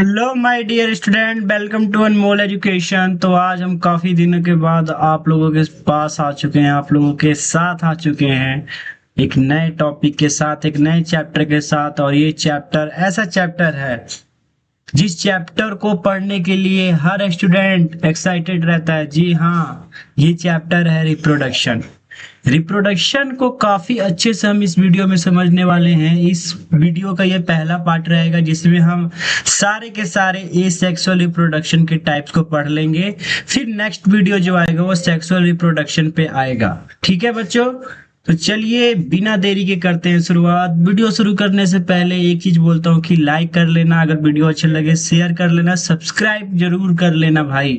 Hello my dear student, welcome to Anmol Education. तो आज हम काफी दिनों के बाद आप लोगों के पास आ चुके हैं, आप लोगों के साथ आ चुके हैं एक नए टॉपिक के साथ, एक नए चैप्टर के साथ। और ये चैप्टर ऐसा चैप्टर है जिस चैप्टर को पढ़ने के लिए हर स्टूडेंट एक्साइटेड रहता है। जी हाँ, ये चैप्टर है रिप्रोडक्शन। रिप्रोडक्शन को काफी अच्छे से हम इस वीडियो में समझने वाले हैं। इस वीडियो का ये पहला पार्ट रहेगा जिसमें हम सारे के सारे एसेक्सुअल रिप्रोडक्शन के टाइप्स को पढ़ लेंगे। फिर नेक्स्ट वीडियो जो आएगा वो सेक्सुअल रिप्रोडक्शन पे आएगा। ठीक है बच्चों, तो चलिए बिना देरी के करते हैं शुरुआत। वीडियो शुरू करने से पहले एक चीज बोलता हूँ कि लाइक कर लेना, अगर वीडियो अच्छा लगे शेयर कर लेना, सब्सक्राइब जरूर कर लेना भाई।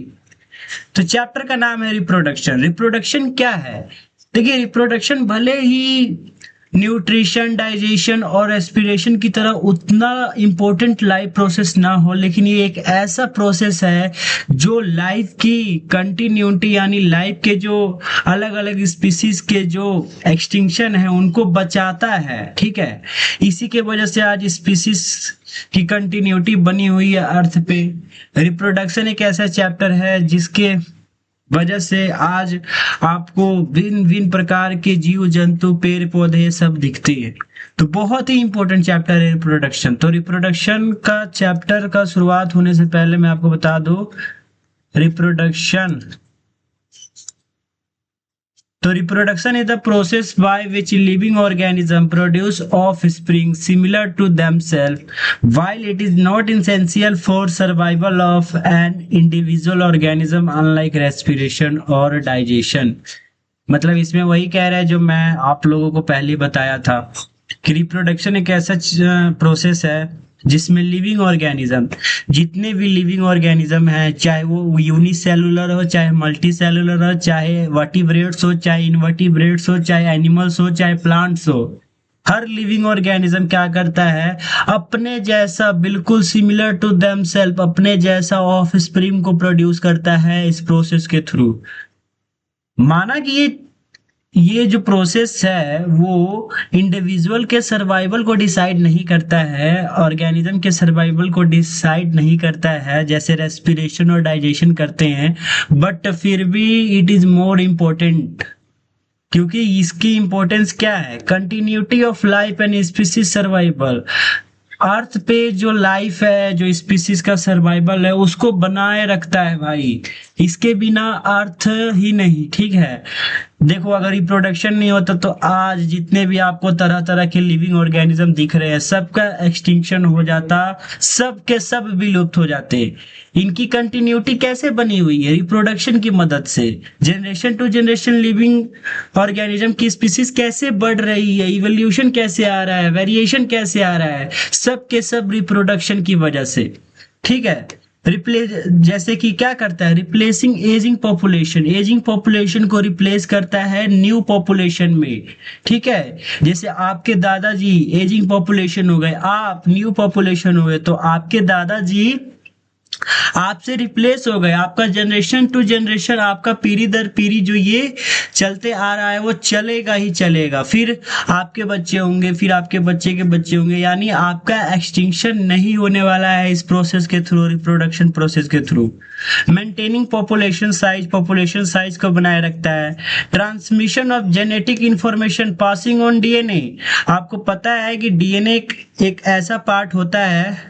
तो चैप्टर का नाम है रिप्रोडक्शन। रिप्रोडक्शन क्या है? देखिए, रिप्रोडक्शन भले ही न्यूट्रिशन, डाइजेशन और एस्पिरेशन की तरह उतना इम्पोर्टेंट लाइफ प्रोसेस ना हो, लेकिन ये एक ऐसा प्रोसेस है जो लाइफ की कंटिन्यूटी यानी लाइफ के जो अलग अलग स्पीसीज के जो एक्सटिंक्शन है उनको बचाता है। ठीक है, इसी के वजह से आज स्पीसीज की कंटिन्यूटी बनी हुई है अर्थ पे। रिप्रोडक्शन एक ऐसा चैप्टर है जिसके वजह से आज आपको भिन्न भिन्न प्रकार के जीव जंतु, पेड़ पौधे सब दिखते हैं। तो बहुत ही इंपॉर्टेंट चैप्टर है रिप्रोडक्शन। तो रिप्रोडक्शन का चैप्टर का शुरुआत होने से पहले मैं आपको बता दूं रिप्रोडक्शन। तो reproduction is the process by which living organism produce offspring similar to themselves, while it is not essential for survival of an individual organism unlike respiration or digestion। मतलब इसमें वही कह रहा है जो मैं आप लोगों को पहले बताया था कि रिप्रोडक्शन एक ऐसा प्रोसेस है जिसमें लिविंग ऑर्गेनिज्म, जितने भी लिविंग ऑर्गेनिज्म हैं, चाहे वो यूनिसेलुलर हो, चाहे मल्टी सेलुलर हो, चाहे वर्टिब्रेट्स हो, चाहे इनवर्टिब्रेट्स हो, चाहे एनिमल्स हो, चाहे प्लांट्स हो, हर लिविंग ऑर्गेनिज्म क्या करता है? अपने जैसा, बिल्कुल सिमिलर टू देमसेल्फ, अपने जैसा ऑफ स्प्रिंग को प्रोड्यूस करता है इस प्रोसेस के थ्रू। माना कि ये जो प्रोसेस है वो इंडिविजुअल के सर्वाइवल को डिसाइड नहीं करता है, ऑर्गेनिज्म के सर्वाइवल को डिसाइड नहीं करता है जैसे रेस्पिरेशन और डाइजेशन करते हैं, बट फिर भी इट इज मोर इम्पोर्टेंट। क्योंकि इसकी इंपॉर्टेंस क्या है? Continuity of life and species survival. Earth पे जो लाइफ है, जो स्पीसीज का सर्वाइवल है, उसको बनाए रखता है भाई। इसके बिना अर्थ ही नहीं। ठीक है, देखो अगर रिप्रोडक्शन नहीं होता तो आज जितने भी आपको तरह तरह के लिविंग ऑर्गेनिज्म दिख रहे हैं सबका एक्सटिंक्शन हो जाता, सब के सब विलुप्त हो जाते। इनकी कंटिन्यूटी कैसे बनी हुई है? रिप्रोडक्शन की मदद से। Generation to generation living organism की स्पीसीज कैसे बढ़ रही है, इवोल्यूशन कैसे आ रहा है, वेरिएशन कैसे आ रहा है, सब के सब रिप्रोडक्शन की वजह से। ठीक है, रिप्लेस जैसे कि क्या करता है? Replacing ageing population, ageing population को रिप्लेस करता है न्यू पॉपुलेशन में। ठीक है, जैसे आपके दादाजी एजिंग पॉपुलेशन हो गए, आप न्यू पॉपुलेशन हो गए, तो आपके दादाजी आपसे रिप्लेस हो गए। आपका जनरेशन टू जनरेशन, आपका पीढ़ी दर पीढ़ी जो ये चलते आ रहा है वो चलेगा ही चलेगा। फिर आपके बच्चे होंगे, फिर आपके बच्चे के बच्चे होंगे, यानी आपका एक्सटिंक्शन नहीं होने वाला है इस प्रोसेस के थ्रू, रिप्रोडक्शन प्रोसेस के through. Maintaining population size, population size को बनाए रखता है। Transmission of genetic information, passing on DNA. आपको पता है कि डीएनए एक ऐसा पार्ट होता है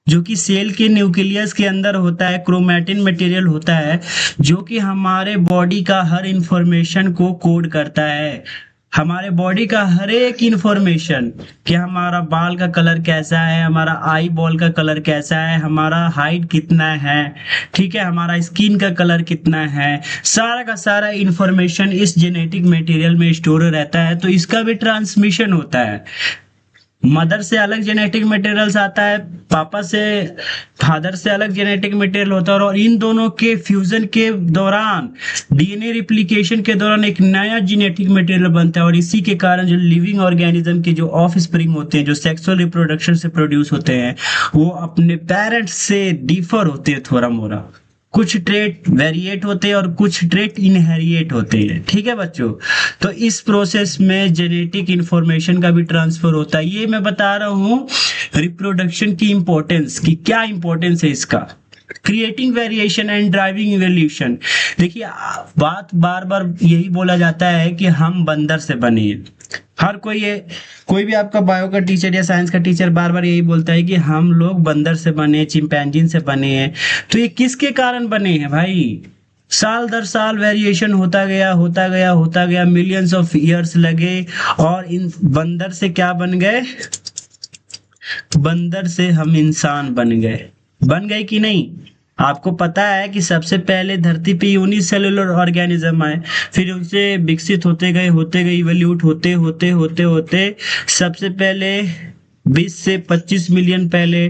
जो कि सेल के न्यूक्लियस के अंदर होता है, क्रोमैटिन मटेरियल होता है जो कि हमारे बॉडी का हर इंफॉर्मेशन को कोड करता है। हमारे बॉडी का हर एक इंफॉर्मेशन कि हमारा बाल का कलर कैसा है, हमारा आई बॉल का कलर कैसा है, हमारा हाइट कितना है, ठीक है, हमारा स्किन का कलर कितना है, सारा का सारा इंफॉर्मेशन इस जेनेटिक मटेरियल में स्टोर रहता है। तो इसका भी ट्रांसमिशन होता है। मदर से अलग जेनेटिक मटेरियल्स आता है, पापा से, फादर से अलग जेनेटिक मटेरियल होता है, और इन दोनों के फ्यूजन के दौरान, डीएनए रिप्लिकेशन के दौरान एक नया जेनेटिक मटेरियल बनता है। और इसी के कारण जो लिविंग ऑर्गेनिज्म के जो ऑफ स्प्रिंग होते हैं, जो सेक्सुअल रिप्रोडक्शन से प्रोड्यूस होते हैं, वो अपने पेरेंट्स से डिफर होते हैं थोड़ा मोड़ा। कुछ ट्रेट वेरिएट होते हैं और कुछ ट्रेट इनहेरिएट होते हैं। ठीक है बच्चों, तो इस प्रोसेस में जेनेटिक इंफॉर्मेशन का भी ट्रांसफर होता है। ये मैं बता रहा हूँ रिप्रोडक्शन की इंपॉर्टेंस की, क्या इंपॉर्टेंस है इसका। Creating variation and driving evolution. देखिए बात बार बार यही बोला जाता है कि हम बंदर से बने हैं। हर कोई ये, कोई भी आपका बायो का टीचर या साइंस का टीचर बार बार यही बोलता है कि हम लोग बंदर से बने, चिंपैंजीन से बने हैं। तो ये किसके कारण बने हैं भाई? साल दर साल वेरिएशन होता गया होता गया होता गया, मिलियंस ऑफ ईयर्स लगे और इन बंदर से क्या बन गए? बंदर से हम इंसान बन गए कि नहीं? आपको पता है कि सबसे पहले धरती पे यूनिसेलुलर ऑर्गेनिज्म आए, फिर उनसे विकसित होते गए इवोल्यूट होते होते होते होते सबसे पहले 20 से 25 मिलियन पहले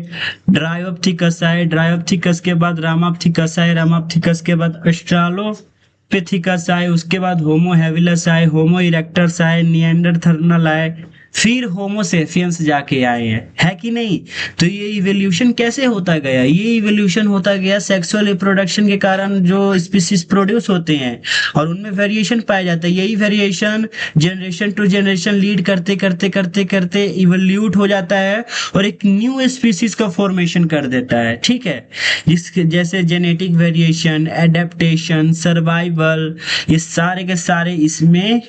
ड्रायोप्थिकस आए, ड्रायोप्थिकस के बाद रामाप्थिकस आए, रामाप्थिकस के बाद ऑस्ट्रालोपिथेकस आए, उसके बाद होमो हैबिलस आए, होमो इरेक्टस आए, निएंडरथालस आए, फिर होमो सेपियंस जाके आए हैं, है कि नहीं? तो ये इवोल्यूशन कैसे होता गया? ये इवोल्यूशन होता गया सेक्सुअल रिप्रोडक्शन के कारण, जो स्पीसीज प्रोड्यूस होते हैं और उनमें वेरिएशन पाया जाता है। यही variation generation to generation lead करते करते करते करते इवोल्यूट हो जाता है और एक न्यू स्पीसीज का फॉर्मेशन कर देता है। ठीक है, जिसके जैसे जेनेटिक वेरिएशन, एडेप्टेशन, सर्वाइवल, ये सारे के सारे इसमें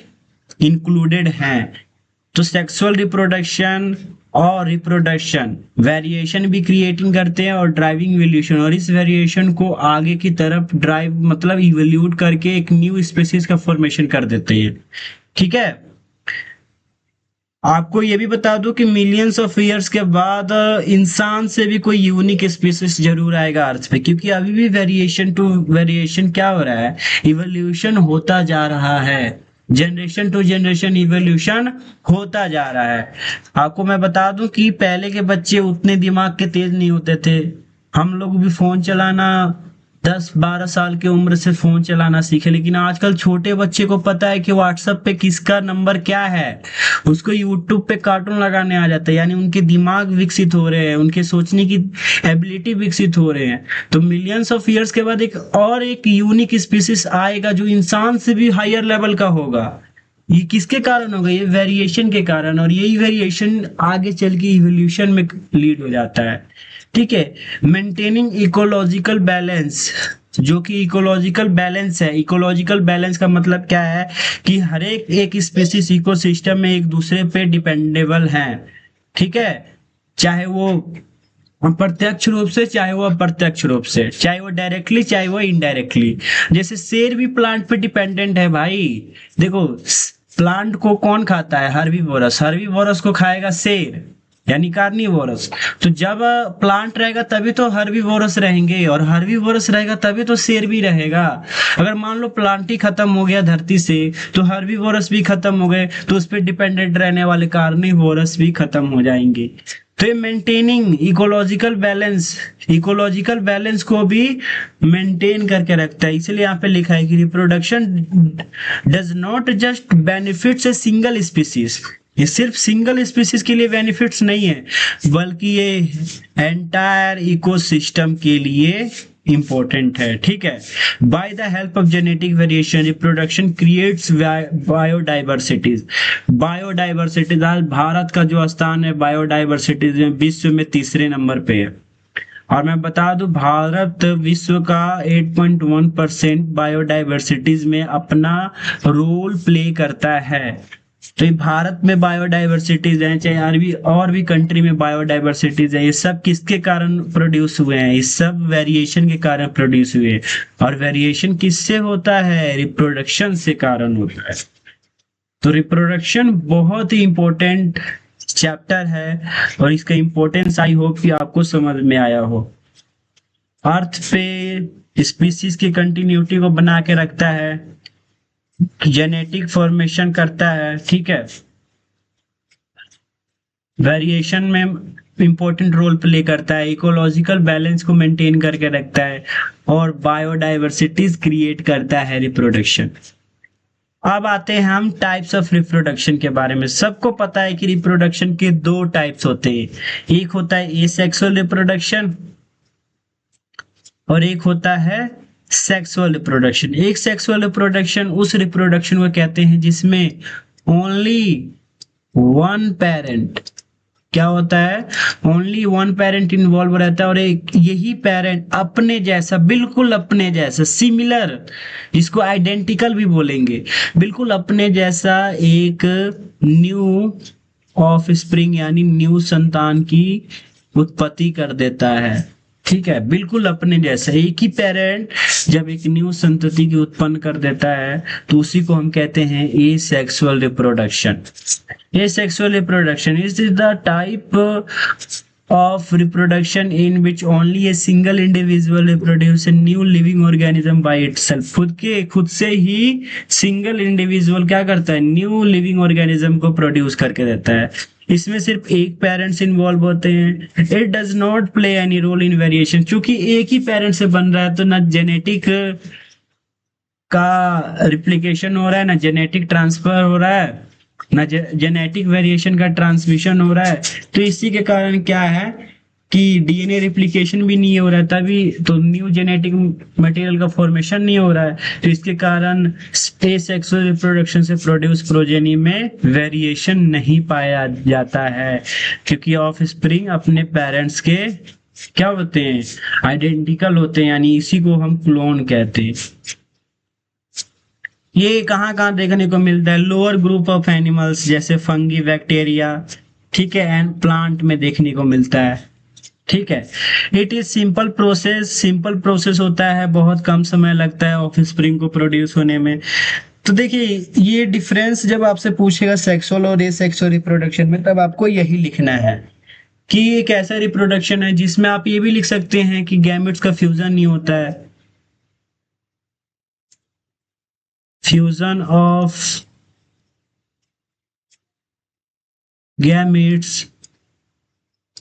इंक्लूडेड हैं। तो सेक्सुअल रिप्रोडक्शन और रिप्रोडक्शन वेरिएशन भी क्रिएटिंग करते हैं और ड्राइविंग इवोल्यूशन, और इस वेरिएशन को आगे की तरफ ड्राइव मतलब इवोल्यूट करके एक न्यू स्पीसीज का फॉर्मेशन कर देते हैं। ठीक है, आपको ये भी बता दूं कि मिलियंस ऑफ ईयर्स के बाद इंसान से भी कोई यूनिक स्पीसीज जरूर आएगा अर्थ पे, क्योंकि अभी भी वेरिएशन टू वेरिएशन क्या हो रहा है? इवोल्यूशन होता जा रहा है, जनरेशन टू जनरेशन इवोल्यूशन होता जा रहा है। आपको मैं बता दूं कि पहले के बच्चे उतने दिमाग के तेज नहीं होते थे। हम लोग भी फोन चलाना 10-12 साल की उम्र से फोन चलाना सीखे, लेकिन आजकल छोटे बच्चे को पता है कि व्हाट्सएप पे किसका नंबर क्या है, उसको यूट्यूब पे कार्टून लगाने आ जाता है। यानी उनके दिमाग विकसित हो रहे हैं, उनके सोचने की एबिलिटी विकसित हो रहे हैं। तो मिलियंस ऑफ ईयर्स के बाद एक यूनिक स्पीसीज आएगा जो इंसान से भी हायर लेवल का होगा। ये किसके कारण होगा? ये वेरिएशन के कारण, और यही वेरिएशन आगे चल के इवोल्यूशन में लीड हो जाता है। ठीक है, मेंटेनिंग इकोलॉजिकल बैलेंस, जो कि इकोलॉजिकल बैलेंस है। इकोलॉजिकल बैलेंस का मतलब क्या है कि हर एक स्पीसीज इकोसिस्टम में एक दूसरे पे डिपेंडेबल हैं। ठीक है, चाहे वो प्रत्यक्ष रूप से, चाहे वो अप्रत्यक्ष रूप से, चाहे वो डायरेक्टली, चाहे वो इनडायरेक्टली। जैसे शेर भी प्लांट पे डिपेंडेंट है भाई। देखो प्लांट को कौन खाता है? हर्बीवोरस। हर्बीवोरस को खाएगा शेर, यानी कार्निवोरस। तो जब प्लांट रहेगा तभी तो हर्बीवोरस रहेंगे, और हर्बीवोरस रहेगा तभी तो शेर भी रहेगा। अगर मान लो प्लांट ही खत्म हो गया धरती से, तो हर्बीवोरस भी खत्म हो गए, तो उस पर डिपेंडेंट रहने वाले कार्निवोरस भी खत्म हो जाएंगे। तो ये मेंटेनिंग इकोलॉजिकल बैलेंस को भी मेंटेन करके रखता है। इसलिए यहाँ पे लिखा है कि reproduction does not just benefits a single species. ये सिर्फ सिंगल स्पीसीज के लिए बेनिफिट्स नहीं है, बल्कि ये एंटायर इकोसिस्टम के लिए इंपॉर्टेंट है। ठीक है, by the help of genetic variation reproduction creates biodiversities. Biodiversities, आज भारत का जो स्थान है बायोडाइवर्सिटीज में विश्व में 3रे नंबर पे है। और मैं बता दूं भारत विश्व का 8.1% बायोडाइवर्सिटीज में अपना रोल प्ले करता है। तो ये भारत में बायोडाइवर्सिटीज है, चाहे और भी कंट्री में बायोडाइवर्सिटीज है, ये सब किसके कारण प्रोड्यूस हुए हैं? ये सब वेरिएशन के कारण प्रोड्यूस हुए हैं। और वेरिएशन किससे होता है? रिप्रोडक्शन से कारण होता है। तो रिप्रोडक्शन बहुत ही इंपॉर्टेंट चैप्टर है, और इसका इंपॉर्टेंस आई होप कि आपको समझ में आया हो। अर्थ पे स्पीसीज की कंटिन्यूटी को बना के रखता है, जेनेटिक फॉर्मेशन करता है। ठीक है, वेरिएशन में इंपॉर्टेंट रोल प्ले करता है, इकोलॉजिकल बैलेंस को मेंटेन करके रखता है, और बायोडाइवर्सिटीज क्रिएट करता है रिप्रोडक्शन। अब आते हैं हम टाइप्स ऑफ रिप्रोडक्शन के बारे में। सबको पता है कि रिप्रोडक्शन के 2 टाइप्स होते हैं। एक होता है एसेक्सुअल रिप्रोडक्शन और एक होता है सेक्सुअल रिप्रोडक्शन। एक सेक्सुअल रिप्रोडक्शन उस रिप्रोडक्शन को कहते हैं जिसमें ओनली वन पेरेंट, क्या होता है, ओनली वन पेरेंट इन्वॉल्व रहता है और एक यही पेरेंट अपने जैसा, बिल्कुल अपने जैसा, सिमिलर, जिसको आइडेंटिकल भी बोलेंगे, बिल्कुल अपने जैसा एक न्यू ऑफ स्प्रिंग यानी न्यू संतान की उत्पत्ति कर देता है। ठीक है, बिल्कुल अपने जैसा एक ही पेरेंट जब एक न्यू संतति की उत्पन्न कर देता है तो उसी को हम कहते हैं asexual reproduction. Asexual reproduction is the type of reproduction in which only a single individual reproduces a new living organism by itself। खुद से ही सिंगल इंडिविजुअल क्या करता है, न्यू लिविंग ऑर्गेनिज्म को प्रोड्यूस करके देता है। इसमें सिर्फ एक पेरेंट्स इन्वॉल्व होते हैं। It does not play any role in variation, क्योंकि एक ही पेरेंट से बन रहा है तो ना जेनेटिक का रिप्लिकेशन हो रहा है, ना जेनेटिक ट्रांसफर हो रहा है, ना जेनेटिक वेरिएशन का ट्रांसमिशन हो रहा है। तो इसी के कारण क्या है कि डीएनए रिप्लिकेशन भी नहीं हो रहा है, तभी तो न्यू जेनेटिक मटेरियल का फॉर्मेशन नहीं हो रहा है। तो इसके कारण एसेक्सुअल रिप्रोडक्शन से प्रोड्यूस प्रोजेनी में वेरिएशन नहीं पाया जाता है, क्योंकि ऑफ स्प्रिंग अपने पेरेंट्स के क्या होते हैं, आइडेंटिकल होते हैं, यानी इसी को हम क्लोन कहते हैं। ये कहाँ कहाँ देखने को मिलता है, लोअर ग्रुप ऑफ एनिमल्स जैसे फंगी, बैक्टीरिया, ठीक है, एंड प्लांट में देखने को मिलता है। ठीक है, it is simple process, simple process होता है, बहुत कम समय लगता है ऑफ स्प्रिंग को प्रोड्यूस होने में। तो देखिए ये डिफरेंस जब आपसे पूछेगा सेक्सुअल और एसेक्सुअल रिप्रोडक्शन में, तब आपको यही लिखना है कि एक ऐसा रिप्रोडक्शन है जिसमें आप ये भी लिख सकते हैं कि गैमेट्स का फ्यूजन नहीं होता है, fusion of gametes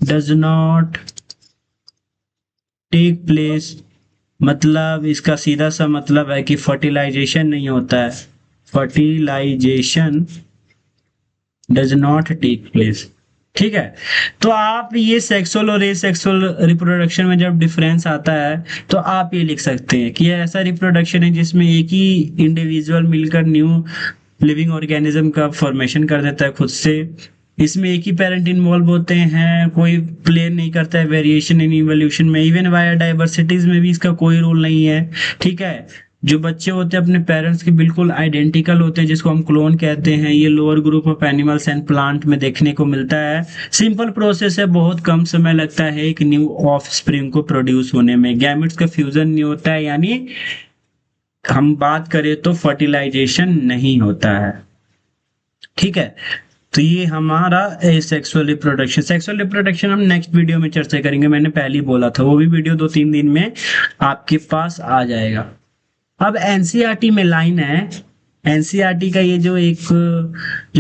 does not take place। मतलब इसका सीधा सा मतलब है कि फर्टिलाइजेशन नहीं होता है, fertilization does not take place. ठीक है, तो आप ये सेक्सुअल और एसेक्सुअल रिप्रोडक्शन में जब डिफरेंस आता है तो आप ये लिख सकते हैं कि यह ऐसा रिप्रोडक्शन है जिसमें एक ही इंडिविजुअल मिलकर न्यू लिविंग ऑर्गेनिज्म का फॉर्मेशन कर देता है खुद से। इसमें एक ही पेरेंट इन्वॉल्व होते हैं, कोई प्ले नहीं करता है वेरिएशन इन इवोल्यूशन में, इवन बायोडाइवर्सिटीज में भी इसका कोई रोल नहीं है। ठीक है, जो बच्चे होते हैं अपने पेरेंट्स के बिल्कुल आइडेंटिकल होते हैं, जिसको हम क्लोन कहते हैं। ये lower group of animals and plant में देखने को मिलता है। सिंपल प्रोसेस है, बहुत कम समय लगता है एक न्यू ऑफ स्प्रिंग को प्रोड्यूस होने में। गैमेट्स का फ्यूजन नहीं होता है, यानी हम बात करें तो फर्टिलाइजेशन नहीं होता है। ठीक है, तो ये हमारा सेक्सुअल रिप्रोडक्शन। सेक्सुअल रिप्रोडक्शन हम नेक्स्ट वीडियो में चर्चा करेंगे, मैंने पहले ही बोला था, वो भी वीडियो 2-3 दिन में आपके पास आ जाएगा। अब एनसीईआरटी में लाइन है, एनसीईआरटी का ये जो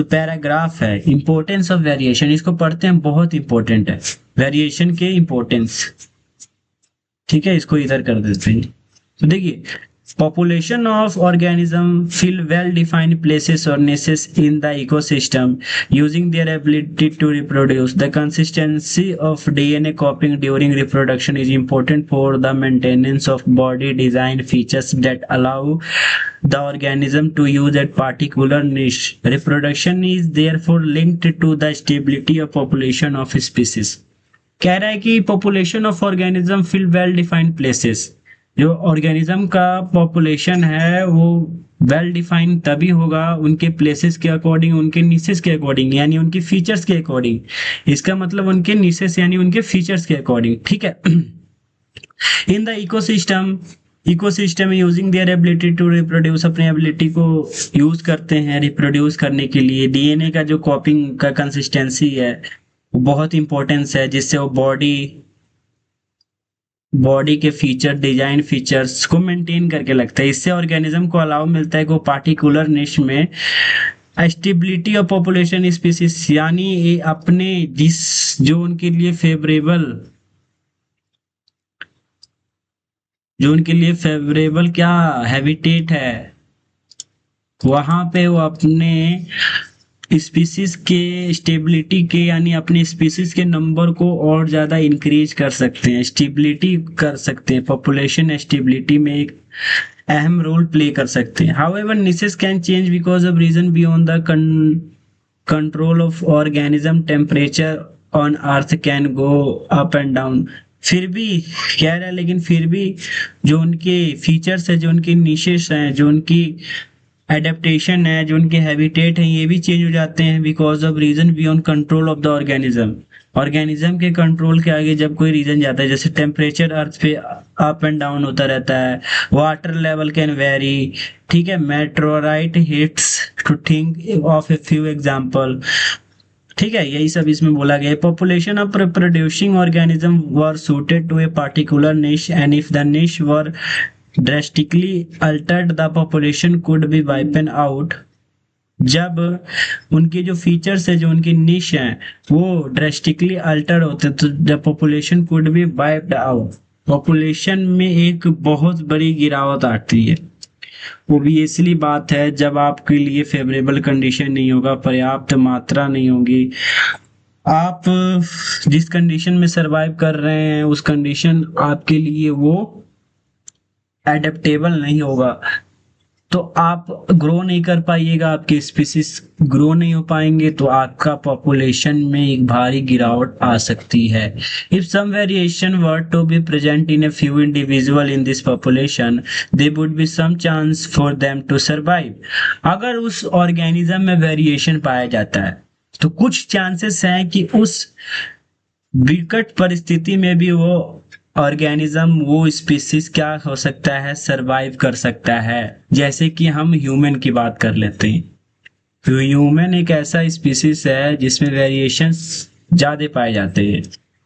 पैराग्राफ है, इंपॉर्टेंस ऑफ वेरिएशन, इसको पढ़ते हैं, बहुत इंपॉर्टेंट है वेरिएशन के इंपॉर्टेंस। ठीक है, इसको इधर कर देते हैं। तो देखिए, population of organism fill well defined places or niches in the ecosystem using their ability to reproduce. The consistency of DNA copying during reproduction is important for the maintenance of body design features that allow the organism to use a particular niche. Reproduction is therefore linked to the stability of population of species। कह रहा है कि population of organism fill well defined places, जो organism का population है वो well defined तभी होगा उनके प्लेसेस के अकॉर्डिंग, उनके निशेस के अकॉर्डिंग, यानी उनके फीचर्स के अकॉर्डिंग। इसका मतलब उनके निशेस यानी उनके फीचर्स के अकॉर्डिंग। ठीक है, in the ecosystem using their ability to reproduce, अपने एबिलिटी को यूज करते हैं रिप्रोड्यूस करने के लिए। डीएनए का जो कॉपिंग का कंसिस्टेंसी है वो बहुत इंपॉर्टेंस है, जिससे वो बॉडी के फीचर, डिजाइन फीचर्स को मेंटेन करके लगता है। इससे ऑर्गेनिज्म को अलाउ मिलता है कि वो पार्टिकुलर निश में स्टेबिलिटी ऑफ पॉपुलेशन स्पीसीज, यानी ये अपने जो उनके लिए फेवरेबल क्या हैबिटेट है, वहां पे वो अपने स्पीसीज के स्टेबिलिटी के यानी अपने स्पीसीज के नंबर को और ज़्यादा इंक्रीज कर सकते हैं, स्टेबिलिटी कर सकते हैं, पॉपुलेशन स्टेबिलिटी में एक अहम रोल प्ले कर सकते हैं। However niches can change because of reason beyond the control of organism, temperature on earth can go up and down. फिर भी कह रहा है, लेकिन फिर भी जो उनके फीचर्स है, जो उनकी निशेस हैं, जो उनकी एडेप्टेशन है, जो उनके हैबिटेट हैं, ये भी चेंज हो जाते हैं because of reason beyond control of the organism. Organism के कंट्रोल के आगे जब कोई रीजन जाता है, जैसे टेम्परेचर अर्थ पे अप एंड डाउन होता रहता है, वाटर लेवल कैन वेरी, ठीक है, meteorite hits to think of a few example, ठीक है, यही सब इसमें बोला गया है। Population of reproducing organism were suited to a particular niche and if the niche were drastically altered the population could be wiped out। जब उनके जो फीचर्स है, जो उनकी निश है, वो ड्रेस्टिकली अल्टर होते हैं, तो the population could be wiped out, population में एक बहुत बड़ी गिरावट आती है। ओबियसली बात है, जब आपके लिए फेवरेबल कंडीशन नहीं होगा, पर्याप्त मात्रा नहीं होगी, आप जिस कंडीशन में सरवाइव कर रहे हैं उस कंडीशन आपके लिए वो एडेप्टेबल नहीं होगा, तो आप ग्रो नहीं कर पाइएगा, आपके स्पीसीज ग्रो नहीं हो पाएंगे, तो आपका पॉपुलेशन में एक भारी गिरावट आ सकती है। If some variation were to be present in a few individual in this population, there would be some chance for them to survive. अगर उस ऑर्गेनिज्म में वेरिएशन पाया जाता है तो कुछ चांसेस हैं कि उस विकट परिस्थिति में भी वो ऑर्गेनिज्म, वो स्पीसीज क्या हो सकता है, सरवाइव कर सकता है। जैसे कि हम ह्यूमन की बात कर लेते हैं, तो ह्यूमन एक ऐसा स्पीसीज है जिसमें वेरिएशंस ज्यादा पाए जाते हैं,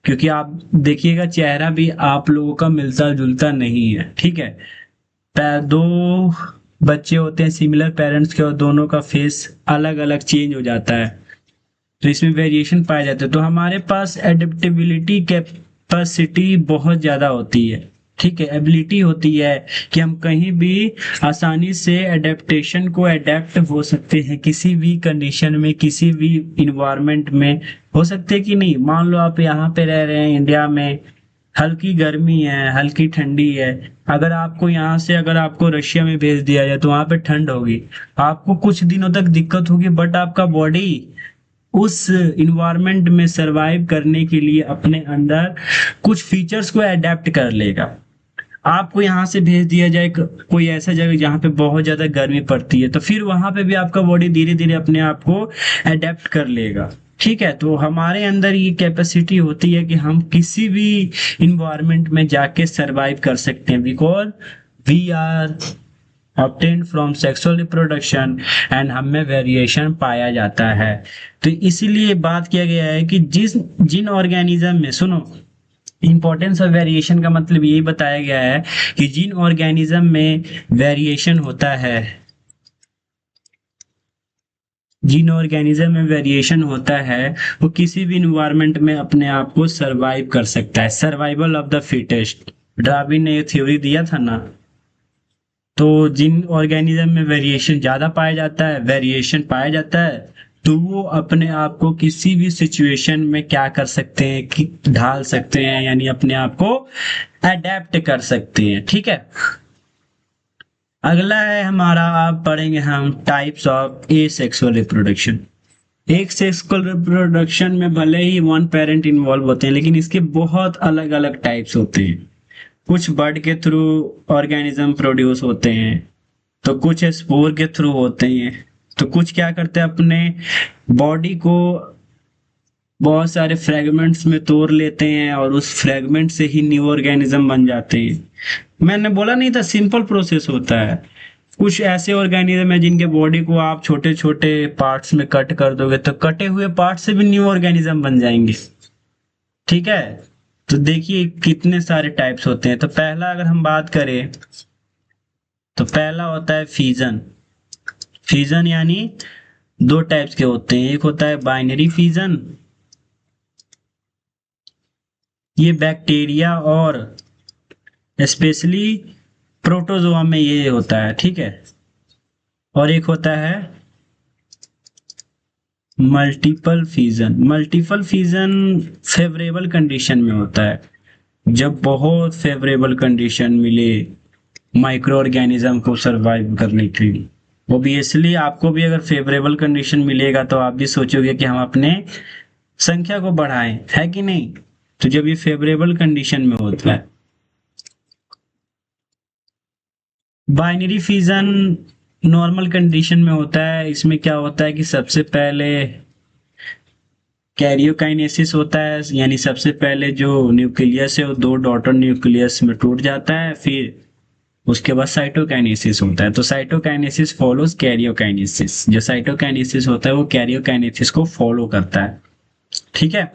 क्योंकि आप देखिएगा चेहरा भी आप लोगों का मिलता जुलता नहीं है, ठीक है। दो बच्चे होते हैं सिमिलर पेरेंट्स के और दोनों का फेस अलग अलग चेंज हो जाता है, तो इसमें वेरिएशन पाया जाता है। तो हमारे पास एडेप्टेबिलिटी कैपेसिटी बहुत ज़्यादा होती है, ठीक है, एबिलिटी होती है कि हम कहीं भी आसानी से एडेप्टेशन को एडेप्ट हो सकते हैं, किसी भी कंडीशन में, किसी भी इन्वायरमेंट में हो सकते हैं कि नहीं। मान लो आप यहाँ पे रह रहे हैं इंडिया में, हल्की गर्मी है, हल्की ठंडी है, अगर आपको यहाँ से अगर आपको रशिया में भेज दिया जाए तो वहाँ पे ठंड होगी, आपको कुछ दिनों तक दिक्कत होगी, बट आपका बॉडी उस इन्वायरमेंट में सरवाइव करने के लिए अपने अंदर कुछ फीचर्स को अडेप्ट कर लेगा। आपको यहाँ से भेज दिया जाए कोई ऐसा जगह जहाँ पे बहुत ज्यादा गर्मी पड़ती है, तो फिर वहां पे भी आपका बॉडी धीरे धीरे अपने आप को अडेप्ट कर लेगा, ठीक है। तो हमारे अंदर ये कैपेसिटी होती है कि हम किसी भी इन्वायरमेंट में जाके सरवाइव कर सकते हैं, because we are obtained from sexual reproduction and हम में वेरिएशन पाया जाता है। तो इसीलिए बात किया गया है कि जिन ऑर्गेनिज्म में, सुनो, इंपॉर्टेंस ऑफ वेरिएशन का मतलब यही बताया गया है कि जिन ऑर्गेनिज्म में वेरिएशन होता है, जिन ऑर्गेनिज्म में वेरिएशन होता है वो किसी भी इन्वायरमेंट में अपने आप को सरवाइव कर सकता है। Survival of the fittest, Darwin ने ये थ्योरी दिया था ना। तो जिन ऑर्गेनिज्म में वेरिएशन ज्यादा पाया जाता है तो वो अपने आप को किसी भी सिचुएशन में क्या कर सकते हैं कि ढाल सकते हैं, यानी अपने आप को अडेप्ट कर सकते हैं, ठीक है। अगला है हमारा, आप पढ़ेंगे हम टाइप्स ऑफ एसेक्सुअल रिप्रोडक्शन। एक सेक्सुअल रिप्रोडक्शन में भले ही वन पेरेंट इन्वॉल्व होते हैं, लेकिन इसके बहुत अलग अलग टाइप्स होते हैं। कुछ बर्ड के थ्रू ऑर्गेनिज्म प्रोड्यूस होते हैं, तो कुछ स्पोर के थ्रू होते हैं, तो कुछ क्या करते हैं, अपने बॉडी को बहुत सारे फ्रेगमेंट्स में तोड़ लेते हैं और उस फ्रेगमेंट से ही न्यू ऑर्गेनिज्म बन जाते हैं। मैंने बोला नहीं था, सिंपल प्रोसेस होता है। कुछ ऐसे ऑर्गेनिज्म है जिनके बॉडी को आप छोटे छोटे पार्ट्स में कट कर दोगे तो कटे हुए पार्ट से भी न्यू ऑर्गेनिज्म बन जाएंगे, ठीक है। तो देखिए कितने सारे टाइप्स होते हैं। तो पहला अगर हम बात करें तो पहला होता है फीजन। फीजन यानी दो टाइप्स के होते हैं, एक होता है बाइनरी फीजन, ये बैक्टीरिया और स्पेशली प्रोटोजोआ में ये होता है, ठीक है। और एक होता है मल्टीपल फिजन फेवरेबल कंडीशन में होता है, जब बहुत फेवरेबल कंडीशन मिले माइक्रो ऑर्गेनिज्म को सरवाइव करने के लिए। ओबियसली आपको भी अगर फेवरेबल कंडीशन मिलेगा तो आप भी सोचोगे कि हम अपने संख्या को बढ़ाएं, है कि नहीं? तो जब ये फेवरेबल कंडीशन में होता है। बाइनरी फिजन नॉर्मल कंडीशन में होता है। इसमें क्या होता है कि सबसे पहले कैरियोकाइनेसिस होता है, यानी सबसे पहले जो न्यूक्लियस है वो दो डॉटर न्यूक्लियस में टूट जाता है, फिर उसके बाद साइटोकाइनेसिस होता है। तो साइटोकाइनेसिस फॉलोज कैरियोकाइनेसिस। जो साइटोकाइनेसिस होता है वो कैरियोकाइनेसिस को फॉलो करता है, ठीक है।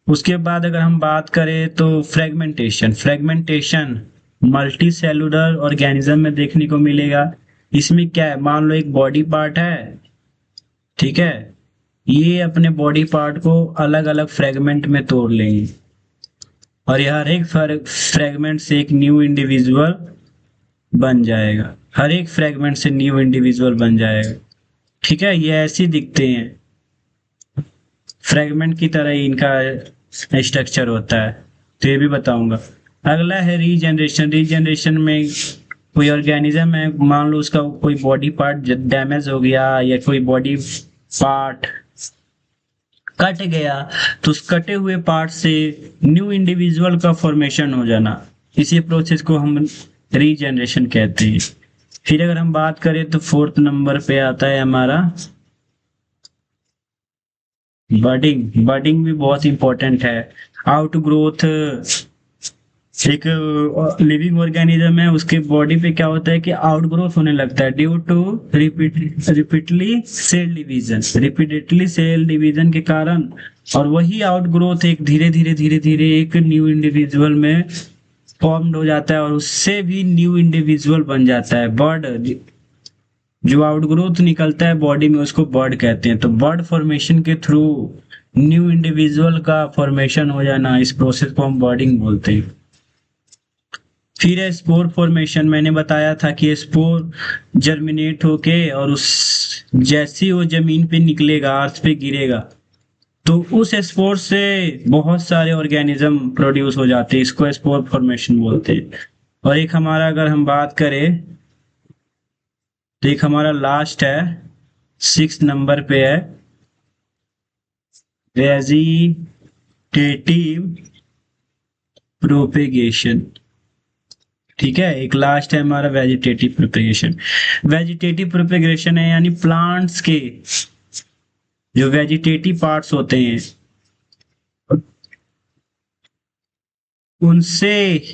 उसके बाद अगर हम बात करें तो फ्रेगमेंटेशन मल्टी सेलुलर ऑर्गेनिज्म में देखने को मिलेगा। इसमें क्या है, मान लो एक बॉडी पार्ट है, ठीक है, ये अपने बॉडी पार्ट को अलग अलग फ्रेगमेंट में तोड़ लेंगे और यह हर एक फ्रेगमेंट से एक न्यू इंडिविजुअल बन जाएगा। हर एक फ्रेगमेंट से न्यू इंडिविजुअल बन जाएगा, ठीक है। ये ऐसे दिखते हैं, फ्रेगमेंट की तरह ही इनका स्ट्रक्चर होता है, तो ये भी बताऊंगा। अगला है रीजनरेशन में कोई ऑर्गेनिज्म है, मान लो उसका कोई बॉडी पार्ट डैमेज हो गया या कोई बॉडी पार्ट कट गया, तो उस कटे हुए पार्ट से न्यू इंडिविजुअल का फॉर्मेशन हो जाना, इसी प्रोसेस को हम रीजनरेशन कहते हैं। फिर अगर हम बात करें तो 4th नंबर पे आता है हमारा बडिंग भी बहुत इंपॉर्टेंट है। आउटग्रोथ, एक लिविंग ऑर्गेनिज्म है, उसके बॉडी पे क्या होता है कि आउटग्रोथ होने लगता है due to repeatedly cell division के कारण, और वही आउटग्रोथ एक धीरे धीरे एक न्यू इंडिविजुअल में फॉर्म्ड हो जाता है और उससे भी न्यू इंडिविजुअल बन जाता है। बर्ड, जो आउटग्रोथ निकलता है बॉडी में उसको बर्ड कहते हैं। तो बर्ड फॉर्मेशन के थ्रू न्यू इंडिविजुअल का फॉर्मेशन हो जाना, इस प्रोसेस को हम बर्डिंग बोलते हैं। फिर है स्पोर फॉर्मेशन। मैंने बताया था कि स्पोर जर्मिनेट होके और उस जैसी वो जमीन पे निकलेगा, अर्थ पे गिरेगा, तो उस स्पोर से बहुत सारे ऑर्गेनिज्म प्रोड्यूस हो जाते हैं, इसको स्पोर फॉर्मेशन बोलते हैं। और एक हमारा अगर हम बात करें तो एक हमारा लास्ट है 6th नंबर पे है वेजिटेटिव प्रोपेगेशन, ठीक है। एक लास्ट है हमारा वेजिटेटिव प्रोपेगेशन है, यानी प्लांट्स के जो वेजिटेटिव पार्ट्स होते हैं उनसे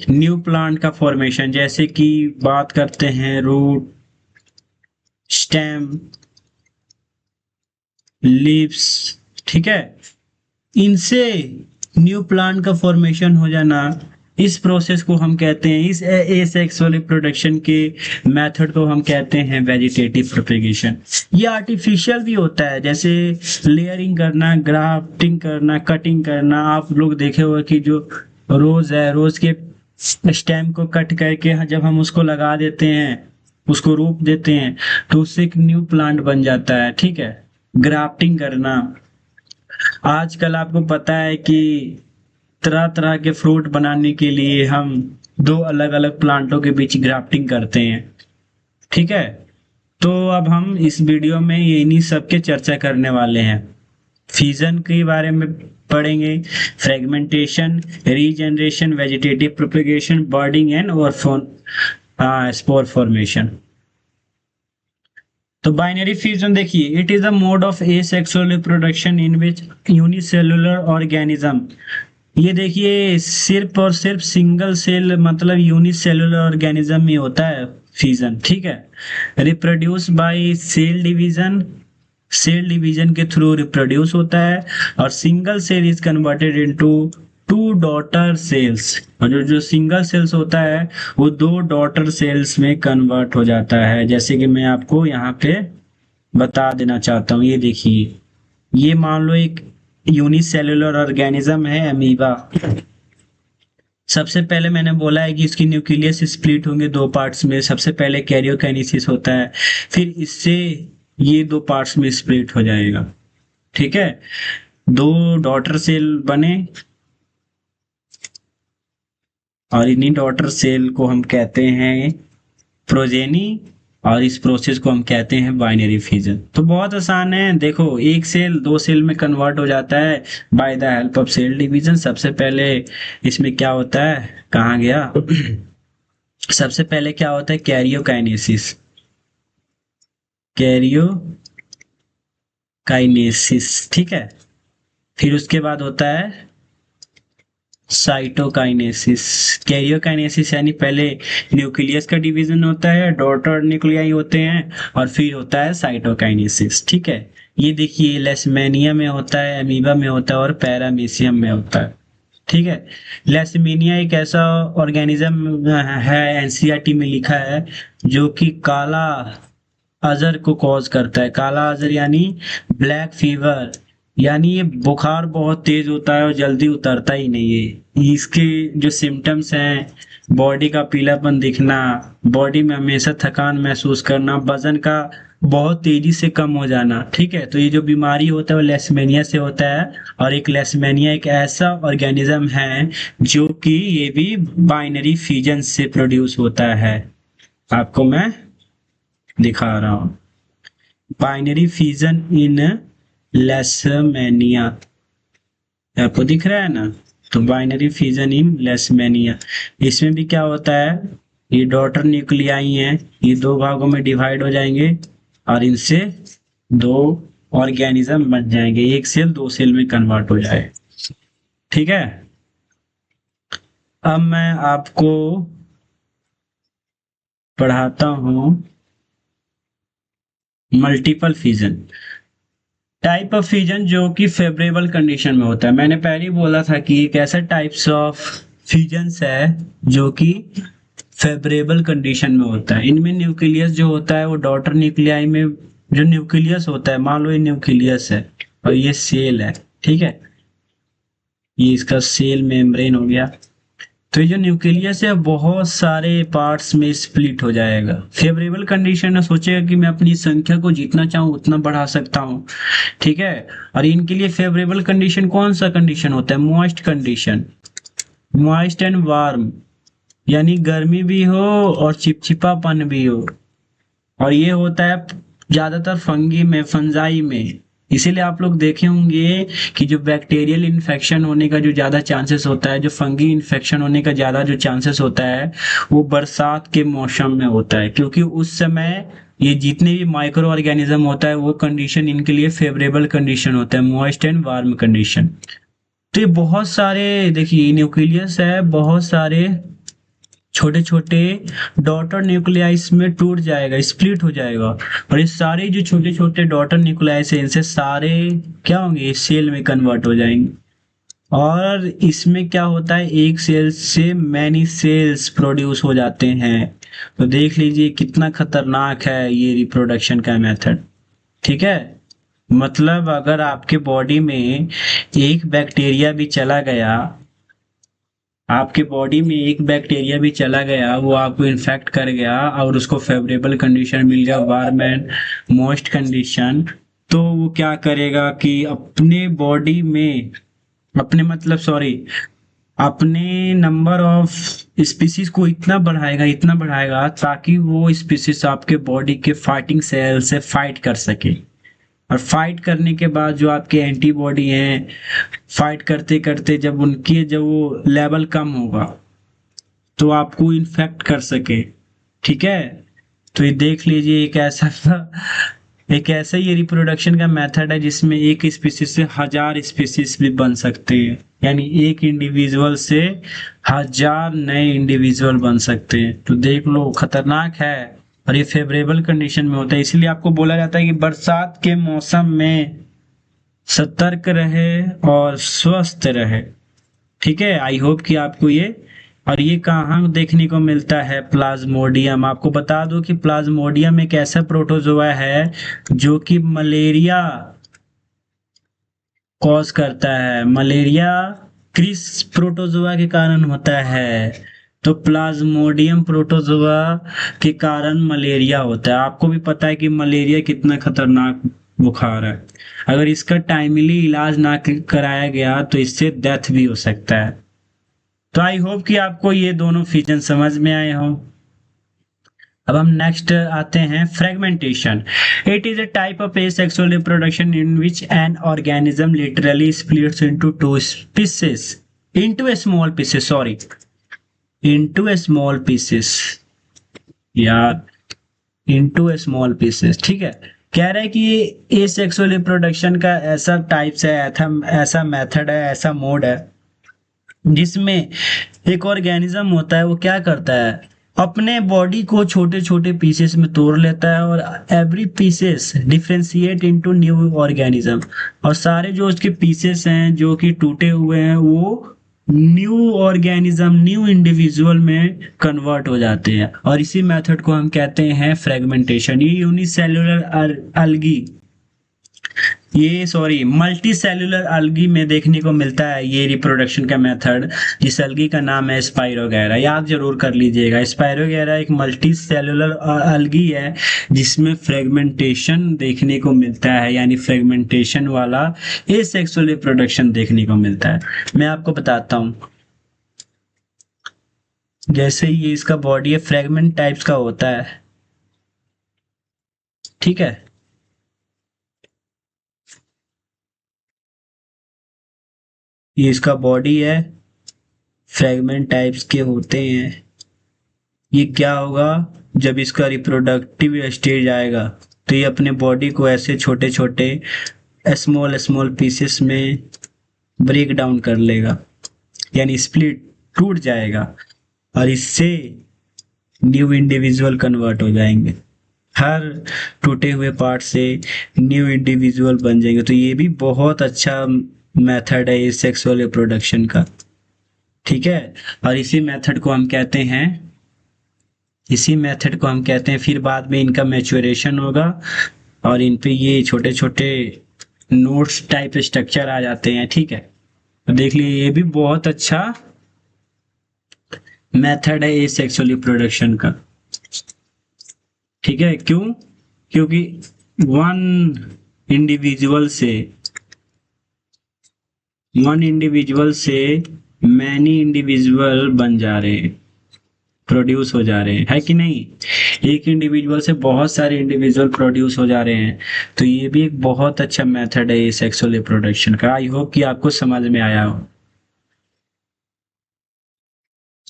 न्यू प्लांट का फॉर्मेशन, जैसे कि बात करते हैं रूट, स्टेम, लीव्स, ठीक है, इनसे न्यू प्लांट का फॉर्मेशन हो जाना, इस प्रोसेस को हम कहते हैं, इस एसेक्सुअल रिप्रोडक्शन के मेथड को हम कहते हैं वेजिटेटिव प्रोपेगेशन। ये आर्टिफिशियल भी होता है, जैसे लेयरिंग करना, ग्राफ्टिंग करना, कटिंग करना। आप लोग देखे होगा कि जो रोज है, रोज के स्टेम को कट करके जब हम उसको लगा देते हैं, उसको रोप देते हैं, तो उससे एक न्यू प्लांट बन जाता है, ठीक है। ग्राफ्टिंग करना, आजकल आपको पता है कि तरह तरह के फ्रूट बनाने के लिए हम दो अलग अलग प्लांटों के बीच ग्राफ्टिंग करते हैं, ठीक है। तो अब हम इस वीडियो में इन्हीं सब के चर्चा करने वाले हैं। फ्यूजन के बारे में पढ़ेंगे, fragmentation, regeneration, vegetative propagation, budding and spore formation. तो बाइनरी फ्यूजन देखिए, it is a mode of asexual reproduction in which unicellular organism, ये देखिए सिर्फ और सिर्फ सिंगल सेल मतलब यूनिसेलुलर ऑर्गेनिज्म में होता है फ्यूजन, ठीक है। रिप्रोड्यूस बाय सेल डिवीजन के थ्रू रिप्रोड्यूस होता है, और single cell is converted into 2 daughter cells, और जो सिंगल सेल्स होता है वो 2 डॉटर सेल्स में कन्वर्ट हो जाता है। जैसे कि मैं आपको यहाँ पे बता देना चाहता हूँ, ये देखिए, ये मान लो एक यूनिसेलुलर ऑर्गेनिज्म है अमीबा। सबसे पहले मैंने बोला है कि इसकी न्यूक्लियस स्प्लिट होंगे 2 पार्ट्स में, सबसे पहले कैरियोकाइनेसिस होता है, फिर इससे ये 2 पार्ट्स में स्प्लिट हो जाएगा, ठीक है, दो डॉटर सेल बने और इन्हीं डॉटर सेल को हम कहते हैं प्रोजेनी, और इस प्रोसेस को हम कहते हैं बाइनरी फिजन। तो बहुत आसान है, देखो एक सेल दो सेल में कन्वर्ट हो जाता है by the help of cell division. सबसे पहले इसमें क्या होता है, कहाँ गया सबसे पहले क्या होता है कैरियोकाइनेसिस, कैरियोकाइनेसिस, ठीक है। फिर उसके बाद होता है साइटोकाइनेसिस। कैरियोकाइनेसिस यानी पहले न्यूक्लियस का डिवीजन होता है, डॉटर न्यूक्लियाई होते हैं, और फिर होता है साइटोकाइनेसिस, ठीक है। ये देखिए लेशमेनिया में होता है, अमीबा में होता है और पैरामीशियम में होता है, ठीक है। लेशमेनिया एक ऐसा ऑर्गेनिज्म है, एनसीईआरटी में लिखा है, जो कि काला अजर को कॉज करता है। काला अजर यानी ब्लैक फीवर, यानी ये बुखार बहुत तेज होता है और जल्दी उतरता ही नहीं है। इसके जो सिम्टम्स हैं, बॉडी का पीलापन दिखना, बॉडी में हमेशा थकान महसूस करना, वजन का बहुत तेजी से कम हो जाना, ठीक है। तो ये जो बीमारी होता है वो लेशमेनिया से होता है। और एक लेशमेनिया एक ऐसा ऑर्गेनिज्म है जो कि ये भी बाइनरी फिजन से प्रोड्यूस होता है। आपको मैं दिखा रहा हूँ बाइनरी फिजन इन लेशमेनिया, आपको दिख रहा है ना। तो बाइनरी फिजन इन लेशमेनिया, इसमें भी क्या होता है, ये डॉटर न्यूक्लियाई हैं, ये दो भागों में डिवाइड हो जाएंगे और इनसे दो ऑर्गेनिज्म बन जाएंगे, एक सेल दो सेल में कन्वर्ट हो जाए, ठीक है। अब मैं आपको पढ़ाता हूं multiple fission, type of fusion जो कि फेवरेबल कंडीशन में होता है। मैंने पहले ही बोला था कि एक ऐसा टाइप्स ऑफ फ्यूजन्स है जो कि फेवरेबल कंडीशन में होता है। इनमें न्यूक्लियस जो होता है वो डॉटर न्यूक्लियाई में जो न्यूक्लियस होता है, मान लो ये न्यूक्लियस है और ये सेल है, ठीक है, ये इसका सेल मेम्ब्रेन हो गया। तो ये जो न्यूक्लियस है बहुत सारे पार्ट्स में स्प्लिट हो जाएगा। फेवरेबल कंडीशन है, सोचेगा कि मैं अपनी संख्या को जितना चाहूँ उतना बढ़ा सकता हूँ, ठीक है। और इनके लिए फेवरेबल कंडीशन कौन सा कंडीशन होता है, moist condition, moist and warm, यानी गर्मी भी हो और चिपचिपापन भी हो। और ये होता है ज्यादातर फंगी में, फंजाई में। इसीलिए आप लोग देखे होंगे कि जो बैक्टीरियल इन्फेक्शन होने का जो ज्यादा चांसेस होता है, जो फंगी इन्फेक्शन होने का ज्यादा जो चांसेस होता है, वो बरसात के मौसम में होता है, क्योंकि उस समय ये जितने भी माइक्रो ऑर्गेनिज्म होता है वो कंडीशन इनके लिए फेवरेबल कंडीशन होता है, मॉइस्ट एंड वार्म कंडीशन। तो ये बहुत सारे, देखिए न्यूक्लियस है, बहुत सारे छोटे छोटे डॉटर न्यूक्लियाइस में टूट जाएगा, स्प्लिट हो जाएगा। और ये सारे जो छोटे छोटे डॉटर न्यूक्लियाइस है, इनसे सारे क्या होंगे, सेल में कन्वर्ट हो जाएंगे। और इसमें क्या होता है, एक सेल से मैनी सेल्स प्रोड्यूस हो जाते हैं। तो देख लीजिए कितना खतरनाक है ये रिप्रोडक्शन का मेथड, ठीक है। मतलब अगर आपके बॉडी में एक बैक्टीरिया भी चला गया, आपके बॉडी में एक बैक्टीरिया भी चला गया, वो आपको इन्फेक्ट कर गया और उसको फेवरेबल कंडीशन मिल गया, वार्म एंड मॉइस्ट कंडीशन, तो वो क्या करेगा कि अपने बॉडी में, अपने मतलब सॉरी, अपने नंबर ऑफ स्पीसीज को इतना बढ़ाएगा, इतना बढ़ाएगा ताकि वो स्पीसीज आपके बॉडी के फाइटिंग सेल से फाइट कर सके। और फाइट करने के बाद जो आपके एंटीबॉडी हैं, फाइट करते करते जब उनकी जब वो लेवल कम होगा तो आपको इन्फेक्ट कर सके, ठीक है। तो ये देख लीजिए एक ऐसा ये रिप्रोडक्शन का मेथड है जिसमें एक स्पीसीज से हजार स्पीसीज भी बन सकते हैं, यानी एक इंडिविजुअल से हजार नए इंडिविजुअल बन सकते हैं। तो देख लो खतरनाक है, और ये फेवरेबल कंडीशन में होता है। इसलिए आपको बोला जाता है कि बरसात के मौसम में सतर्क रहे और स्वस्थ रहे, ठीक है। आई होप कि आपको ये, और ये कहाँ देखने को मिलता है, प्लाज्मोडियम। आपको बता दूं कि प्लाज्मोडियम एक ऐसा प्रोटोजोआ है जो कि मलेरिया कॉज करता है, मलेरिया क्रिस प्रोटोजोआ के कारण होता है। तो प्लाज्मोडियम प्रोटोजोआ के कारण मलेरिया होता है। आपको भी पता है कि मलेरिया कितना खतरनाक बुखार है। अगर इसका टाइमली इलाज ना कराया गया तो इससे डेथ भी हो सकता है। तो आई होप कि आपको ये दोनों फीचर समझ में आए हों। अब हम नेक्स्ट आते हैं fragmentation. It is a type of asexual reproduction in which an organism literally splits into two pieces, into a small pieces, sorry, into a small pieces, यार, into a small pieces, ठीक है। कह रहा है कि ये asexual reproduction का ऐसा टाइप्स है, ऐसा मेथड है, ऐसा मोड है जिसमें एक ऑर्गेनिज्म होता है, वो क्या करता है, अपने बॉडी को छोटे छोटे पीसेस में तोड़ लेता है और every pieces differentiate into new organism, और सारे जो उसके पीसेस हैं जो कि टूटे हुए हैं वो न्यू ऑर्गेनिज्म, न्यू इंडिविजुअल में कन्वर्ट हो जाते हैं, और इसी मेथड को हम कहते हैं फ्रेगमेंटेशन। ये यूनिसेल्युलर अलगी, ये सॉरी मल्टी सेल्यूलर अलगी में देखने को मिलता है ये रिप्रोडक्शन का मेथड। जिस अलगी का नाम है स्पाइरोगैरा, याद जरूर कर लीजिएगा। स्पाइरोगैरा एक मल्टी सेल्यूलर अलगी है जिसमें फ्रेगमेंटेशन देखने को मिलता है, यानी फ्रेगमेंटेशन वाला एसेक्सुअल रिप्रोडक्शन देखने को मिलता है। मैं आपको बताता हूँ, जैसे ये इसका बॉडी है फ्रेगमेंट टाइप्स का होता है, ठीक है। ये इसका बॉडी है, फ्रेगमेंट टाइप्स के होते हैं। ये क्या होगा, जब इसका रिप्रोडक्टिव स्टेज आएगा तो ये अपने बॉडी को ऐसे छोटे छोटे स्मॉल स्मॉल पीसेस में ब्रेक डाउन कर लेगा, यानी स्प्लिट, टूट जाएगा, और इससे न्यू इंडिविजुअल कन्वर्ट हो जाएंगे। हर टूटे हुए पार्ट से न्यू इंडिविजुअल बन जाएंगे। तो ये भी बहुत अच्छा मेथड है इस सेक्सुअल रिप्रोडक्शन का, ठीक है। और इसी मेथड को हम कहते हैं, फिर बाद में इनका मैच्योरेशन होगा और इन पे ये छोटे छोटे नोट्स टाइप स्ट्रक्चर आ जाते हैं, ठीक है। तो देख लीजिए ये भी बहुत अच्छा मेथड है ये सेक्सुअल रिप्रोडक्शन का, ठीक है। क्यों? क्योंकि वन इंडिविजुअल से मैनी इंडिविजुअल बन जा रहे हैं, प्रोड्यूस हो जा रहे हैं, है कि नहीं। एक इंडिविजुअल से बहुत सारे इंडिविजुअल प्रोड्यूस हो जा रहे हैं। तो ये भी एक बहुत अच्छा मेथड है ये सेक्सुअल रिप्रोडक्शन का। आई होप कि आपको समझ में आया हो।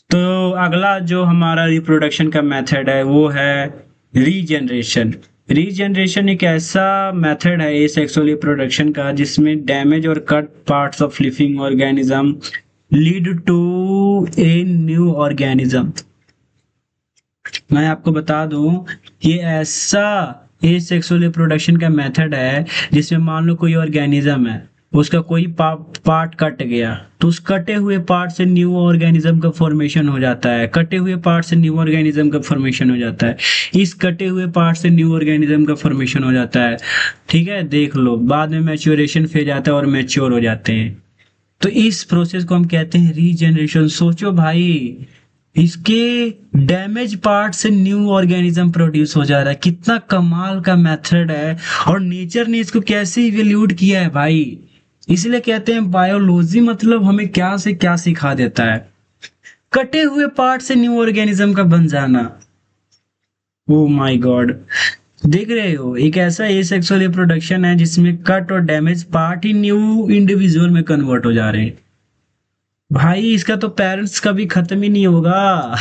तो अगला जो हमारा रिप्रोडक्शन का मेथड है वो है रीजनरेशन। रीजनरेशन एक ऐसा मेथड है ये सेक्सुअल रिप्रोडक्शन का जिसमें डैमेज और cut parts of living organism lead to a new organism. मैं आपको बता दूं, ये ऐसा ए सेक्सुअल रिप्रोडक्शन का मेथड है जिसमें मान लो कोई ऑर्गेनिज्म है, उसका कोई पार्ट कट गया तो उस कटे हुए पार्ट से न्यू ऑर्गेनिज्म का फॉर्मेशन हो जाता है, कटे हुए पार्ट से न्यू ऑर्गेनिज्म का फॉर्मेशन हो जाता है, इस कटे हुए पार्ट से न्यू ऑर्गेनिज्म का फॉर्मेशन हो जाता है, ठीक है। देख लो, बाद में मैच्योरेशन फेज आता है और मैच्योर हो जाते हैं। तो इस प्रोसेस को हम कहते हैं रीजनरेशन। सोचो भाई, इसके डैमेज पार्ट से न्यू ऑर्गेनिज्म प्रोड्यूस हो जा रहा है, कितना कमाल का मेथड है, और नेचर ने इसको कैसे इवोल्यूट किया है भाई। इसलिए कहते हैं बायोलॉजी मतलब हमें क्या से क्या सिखा देता है, कटे हुए पार्ट से न्यू ऑर्गेनिज्म का बन जाना। ओ माय गॉड, देख रहे हो, एक ऐसा एसेक्सुअल रिप्रोडक्शन है जिसमें कट और डैमेज पार्ट ही न्यू इंडिविजुअल में कन्वर्ट हो जा रहे हैं। भाई इसका तो पेरेंट्स का भी खत्म ही नहीं होगा।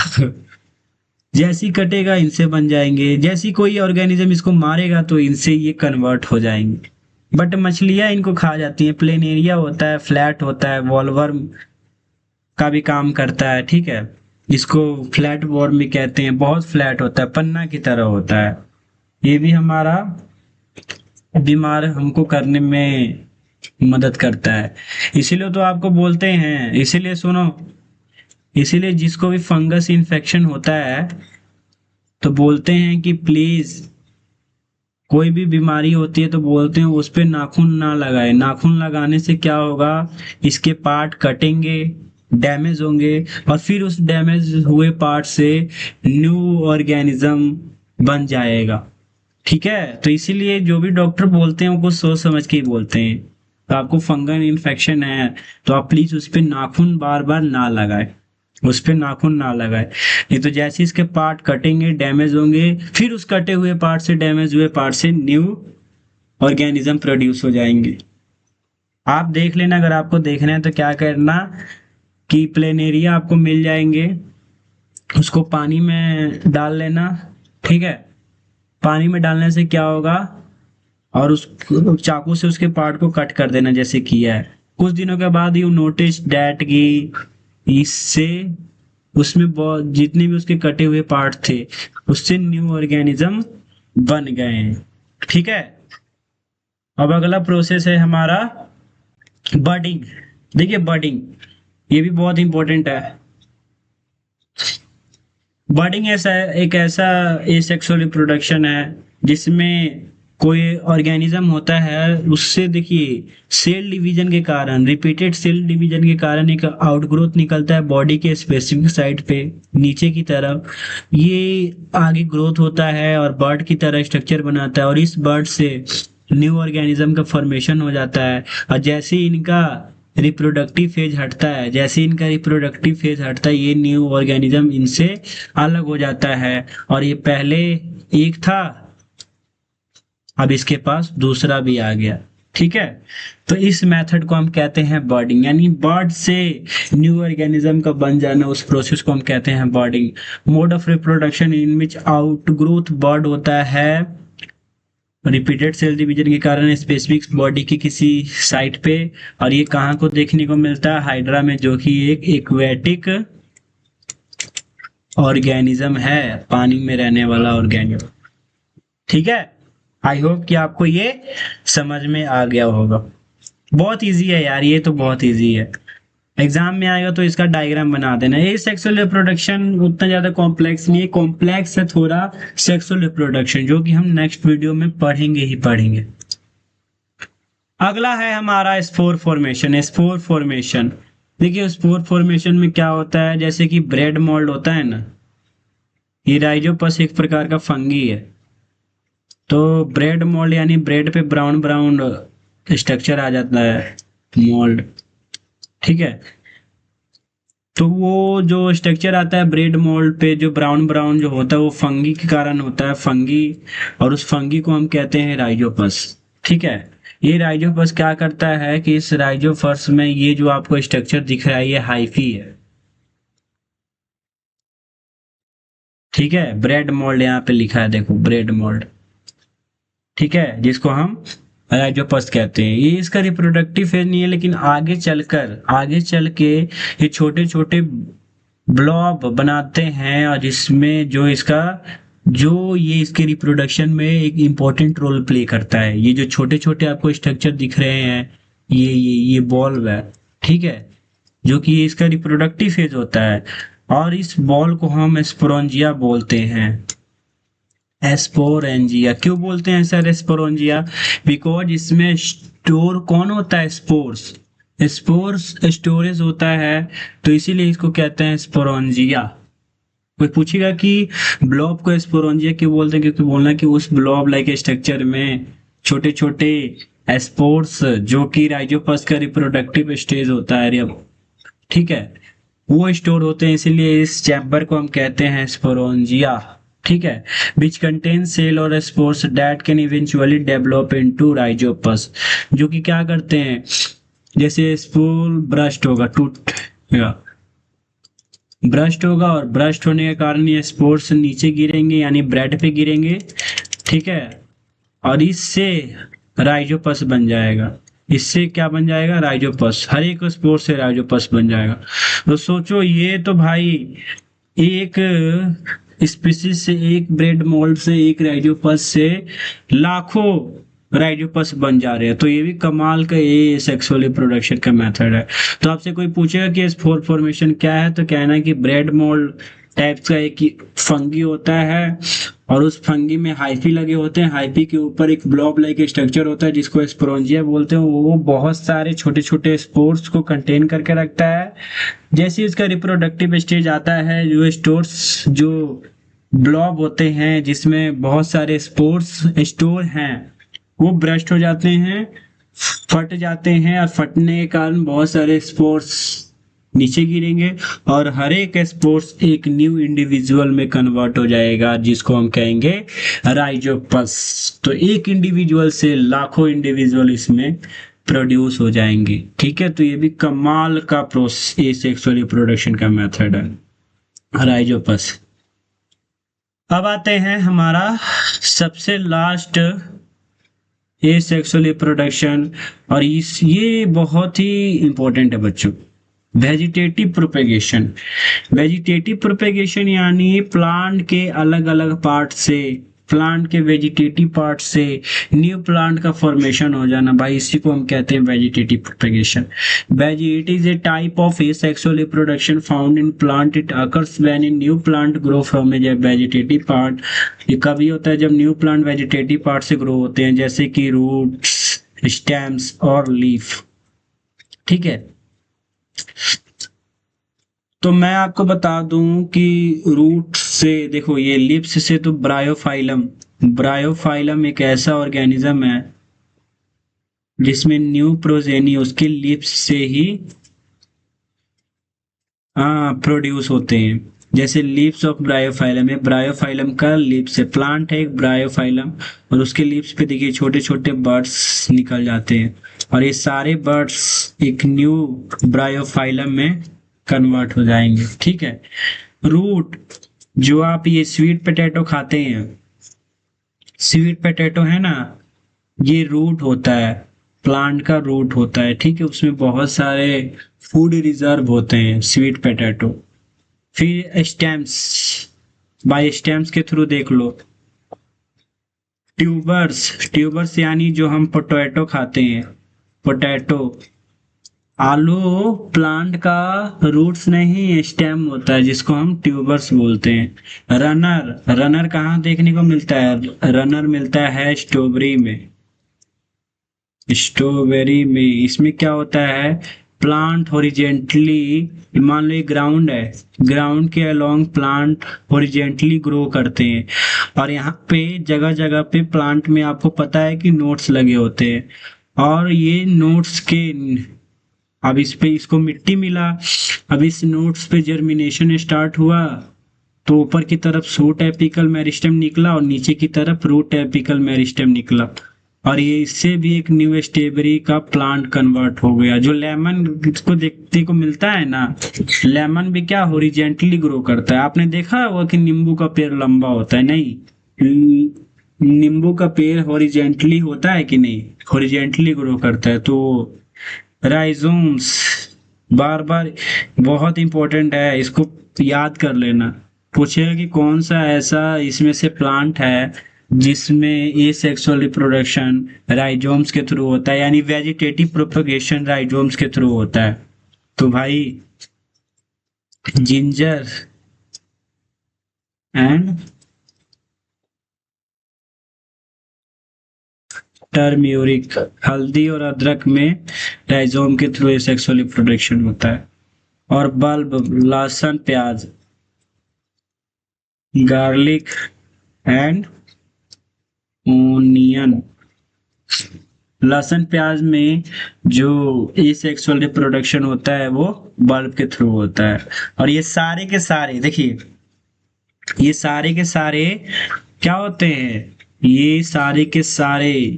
जैसी कटेगा इनसे बन जाएंगे, जैसी कोई ऑर्गेनिज्म इसको मारेगा तो इनसे ये कन्वर्ट हो जाएंगे। बट मछलियां इनको खा जाती हैं। प्लेनेरिया होता है, फ्लैट होता है, वॉलवर्म का भी काम करता है, ठीक है। इसको फ्लैट वॉर्म भी कहते हैं, बहुत फ्लैट होता है, पन्ना की तरह होता है। ये भी हमारा बीमार हमको करने में मदद करता है। इसीलिए तो आपको बोलते हैं, इसीलिए सुनो, इसीलिए जिसको भी फंगस इन्फेक्शन होता है तो बोलते हैं कि प्लीज, कोई भी बीमारी होती है तो बोलते हैं उस पे नाखून ना लगाए। नाखून लगाने से क्या होगा, इसके पार्ट कटेंगे, डैमेज होंगे, और फिर उस डैमेज हुए पार्ट से न्यू ऑर्गेनिज्म बन जाएगा। ठीक है, तो इसीलिए जो भी डॉक्टर बोलते हैं वो कुछ सोच समझ के ही बोलते हैं। तो आपको फंगल इन्फेक्शन है तो आप प्लीज उस पर नाखून बार बार ना लगाए, उस पे नाखून ना लगाए, नहीं तो जैसे इसके पार्ट कटेंगे डैमेज होंगे, फिर उस कटे हुए पार्ट से डैमेज हुए पार्ट से न्यू ऑर्गेनिज्म प्रोड्यूस हो जाएंगे। आप देख लेना, अगर आपको देखना है तो क्या करना कि प्लेनेरिया आपको मिल जाएंगे, उसको पानी में डाल लेना। ठीक है, पानी में डालने से क्या होगा, और उस चाकू से उसके पार्ट को कट कर देना जैसे किया है। कुछ दिनों के बाद यू नोटिस डैट कि इससे उसमें बहुत जितने भी उसके कटे हुए पार्ट थे उससे न्यू ऑर्गेनिज्म बन गए हैं। ठीक है, अब अगला प्रोसेस है हमारा बडिंग। देखिए बडिंग ये भी बहुत इंपॉर्टेंट है। बडिंग ऐसा एक ऐसा एसेक्सुअल रिप्रोडक्शन है जिसमें कोई ऑर्गेनिज्म होता है, उससे देखिए सेल डिवीजन के कारण, रिपीटेड सेल डिवीजन के कारण एक आउटग्रोथ निकलता है बॉडी के स्पेसिफिक साइड पे नीचे की तरफ। ये आगे ग्रोथ होता है और बर्ड की तरह स्ट्रक्चर बनाता है, और इस बर्ड से न्यू ऑर्गेनिज्म का फॉर्मेशन हो जाता है। और जैसे ही इनका रिप्रोडक्टिव फेज हटता है, जैसे इनका रिप्रोडक्टिव फेज हटता है, ये न्यू ऑर्गेनिज्म इनसे अलग हो जाता है। और ये पहले एक था, अब इसके पास दूसरा भी आ गया। ठीक है, तो इस मेथड को हम कहते हैं बर्डिंग, यानी बर्ड से न्यू ऑर्गेनिज्म का बन जाना, उस प्रोसेस को हम कहते हैं budding. Mode of reproduction in which outgrowth bud होता है रिपीटेड सेल डिवीजन के कारण स्पेसिफिक बॉडी की किसी साइट पे। और ये कहाँ को देखने को मिलता है, हाइड्रा में, जो कि एक एक्वेटिक ऑर्गेनिज्म है, पानी में रहने वाला ऑर्गेनिज्म। ठीक है, आई होप कि आपको ये समझ में आ गया होगा। बहुत इजी है यार, ये तो बहुत इजी है, एग्जाम में आएगा तो इसका डायग्राम बना देना। ये सेक्सुअल रिप्रोडक्शन उतना ज्यादा कॉम्प्लेक्स नहीं है, कॉम्प्लेक्स है थोड़ा सेक्सुअल रिप्रोडक्शन, जो कि हम नेक्स्ट वीडियो में पढ़ेंगे ही पढ़ेंगे। अगला है हमारा स्पोर फॉर्मेशन। स्पोर फॉर्मेशन देखिए, स्पोर फॉर्मेशन में क्या होता है, जैसे कि ब्रेड मोल्ड होता है ना, ये राइजोपस एक प्रकार का फंगी है। तो ब्रेड मोल्ड यानी ब्रेड पे ब्राउन ब्राउन स्ट्रक्चर आ जाता है, मोल्ड। ठीक है, तो वो जो स्ट्रक्चर आता है ब्रेड मोल्ड पे, जो ब्राउन ब्राउन जो होता है, वो फंगी के कारण होता है, फंगी। और उस फंगी को हम कहते हैं राइजोपस। ठीक है, ये राइजोपस क्या करता है कि इस राइजोपस में ये जो आपको स्ट्रक्चर दिख रहा है ये हाइफी है। ठीक है, ब्रेड मोल्ड यहाँ पे लिखा है, देखो ब्रेड मोल्ड। ठीक है, जिसको हम राइजोपस कहते हैं। ये इसका रिप्रोडक्टिव फेज नहीं है, लेकिन आगे चल के ये छोटे छोटे ब्लॉब बनाते हैं, और जिसमें जो ये इसके रिप्रोडक्शन में एक इम्पोर्टेंट रोल प्ले करता है। ये जो छोटे छोटे आपको स्ट्रक्चर दिख रहे हैं, ये बॉल है। ठीक है, जो कि इसका रिप्रोडक्टिव फेज होता है, और इस बॉल को हम स्पोरेंजिया बोलते हैं। एस्पोरेंजिया क्यों बोलते हैं सर एस्पोरेंजिया? बिकॉज इसमें स्टोर कौन होता है, स्पोर्स। स्पोर्स स्टोरेज होता है, तो इसीलिए इसको कहते हैं स्पोरेंजिया। कोई पूछेगा कि ब्लॉब को स्पोरेंजिया क्यों बोलते हैं, क्योंकि बोलना कि उस ब्लॉब लाइक स्ट्रक्चर में छोटे छोटे स्पोर्स, जो कि राइजोपस का रिप्रोडक्टिव स्टेज होता है, ठीक है, वो स्टोर होते हैं, इसीलिए इस चैम्बर को हम कहते हैं स्पोरेंजिया। ठीक है, विच कंटेन सेल और spores that can eventually develop into Rhizopus, जो कि क्या करते हैं, जैसे स्पूल ब्रस्ट होगा, ब्रस्ट होगा, और ब्रस्ट होने के कारण ये स्पोर्स नीचे गिरेंगे, यानी ब्रेड पे गिरेंगे। ठीक है, और इससे राइजोपस बन जाएगा। इससे क्या बन जाएगा, राइजोपस। हर एक स्पोर से राइजोपस बन जाएगा। तो सोचो, ये तो भाई एक स्पीसीज से, एक ब्रेड मोल्ड से, एक राइजोपस से लाखों राइजोपस बन जा रहे हैं। तो ये भी कमाल का ये सेक्सुअल रिप्रोडक्शन का मेथड है। तो आपसे कोई पूछेगा कि स्पोर फॉर्मेशन क्या है, तो कहना है कि ब्रेड मोल्ड टाइप्स का एक फंगी होता है, और उस फंगी में हाइफी लगे होते हैं। हाइफी के ऊपर एक ब्लॉब लाइक स्ट्रक्चर होता है जिसको स्पोरेंजिया बोलते हैं। वो बहुत सारे छोटे छोटे स्पोर्स को कंटेन करके रखता है। जैसे इसका रिप्रोडक्टिव स्टेज आता है, जो स्टोर्स जो ब्लॉब होते हैं जिसमें बहुत सारे स्पोर्स स्टोर हैं, वो ब्रस्ट हो जाते हैं, फट जाते हैं, और फटने के कारण बहुत सारे स्पोर्स नीचे गिरेंगे, और हर एक स्पोर्स एक न्यू इंडिविजुअल में कन्वर्ट हो जाएगा, जिसको हम कहेंगे राइजोपस। तो एक इंडिविजुअल से लाखों इंडिविजुअल इसमें प्रोड्यूस हो जाएंगे। ठीक है, तो ये भी कमाल का प्रोसेस सेक्सुअल रिप्रोडक्शन का मेथड है राइजोपस। अब आते हैं हमारा सबसे लास्ट ये सेक्सुअल रिप्रोडक्शन, और ये बहुत ही इंपॉर्टेंट है बच्चों, वेजिटेटिव प्रोपेगेशन। वेजिटेटिव प्रोपेगेशन यानी प्लांट के अलग अलग पार्ट से, प्लांट के वेजिटेटिव पार्ट से न्यू प्लांट का फॉर्मेशन हो जाना, भाई इसी को हम कहते हैं vegetative propagation. It is a type of asexual reproduction found in plant. It occurs when a new plant grow from a vegetative part. ये कभी होता है जब न्यू प्लांट वेजिटेटिव पार्ट से ग्रो होते हैं, जैसे कि रूट्स, स्टेम्स और लीफ। ठीक है, तो मैं आपको बता दूं कि रूट से, देखो ये लिप्स से, तो ब्रायोफाइलम, ब्रायोफाइलम एक ऐसा ऑर्गेनिज्म है जिसमें न्यू प्रोजेनी उसके लिप्स से ही प्रोड्यूस होते हैं। जैसे लीव्स ऑफ ब्रायोफाइलम है, ब्रायोफाइलम का लिप्स है, प्लांट है एक ब्रायोफाइलम, और उसके लिप्स पे देखिए छोटे छोटे बर्ड्स निकल जाते हैं, और ये सारे बर्ड्स एक न्यू ब्रायोफाइलम में कन्वर्ट हो जाएंगे। ठीक है, रूट, जो आप ये स्वीट पोटैटो खाते हैं, स्वीट पोटैटो है ना, ये रूट होता है, प्लांट का रूट होता है। ठीक है, उसमें बहुत सारे फूड रिजर्व होते हैं स्वीट पोटैटो। फिर स्टेम्स, बाय स्टेम्स के थ्रू देख लो, ट्यूबर्स, ट्यूबर्स यानी जो हम पोटैटो खाते हैं, पोटैटो, आलू प्लांट का रूट्स नहीं स्टेम होता है, जिसको हम ट्यूबर्स बोलते हैं। रनर, रनर कहाँ देखने को मिलता है? रनर मिलता है स्ट्रॉबेरी में, स्ट्रॉबेरी में। इसमें क्या होता है, प्लांट हॉरिजेंटली, मान लो ये ग्राउंड है, ग्राउंड के अलोंग प्लांट हॉरिजेंटली ग्रो करते हैं, और यहाँ पे जगह जगह पे प्लांट में आपको पता है कि नोट्स लगे होते हैं, और ये नोट्स के, अब इस पे इसको मिट्टी मिला, अब इस नोट्स पे जर्मिनेशन स्टार्ट हुआ, तो ऊपर की तरफ शूट एपिकल मेरिस्टेम निकला और नीचे की तरफ रूट एपिकल मेरिस्टेम निकला, और ये इससे भी एक न्यू स्ट्रॉबेरी का प्लांट कन्वर्ट हो गया। जो लेमन को देखने को मिलता है ना, लेमन भी क्या हॉरिजेंटली ग्रो करता है। आपने देखा होगा कि नींबू का पेड़ लंबा होता है, नहीं, नींबू का पेड़ हॉरिजेंटली होता है कि नहीं, हॉरिजेंटली ग्रो करता है। तो राइजोम्स, बार बार बहुत इंपॉर्टेंट है, इसको याद कर लेना। पूछेगा कि कौन सा ऐसा इसमें से प्लांट है जिसमें ये सेक्सुअल रिप्रोडक्शन राइजोम्स के थ्रू होता है, यानी वेजिटेटिव प्रोपगेशन राइजोम्स के थ्रू होता है। तो भाई जिंजर एंड टर्मरिक, हल्दी और अदरक में राइजोम के थ्रू सेक्सुअल रिप्रोडक्शन होता है। और बल्ब, लहसुन प्याज, गार्लिक एंड ओनियन, लहसुन प्याज में जो एसेक्सुअल रिप्रोडक्शन होता है वो बल्ब के थ्रू होता है। और ये सारे के सारे देखिए, ये सारे के सारे क्या होते हैं, ये सारे के सारे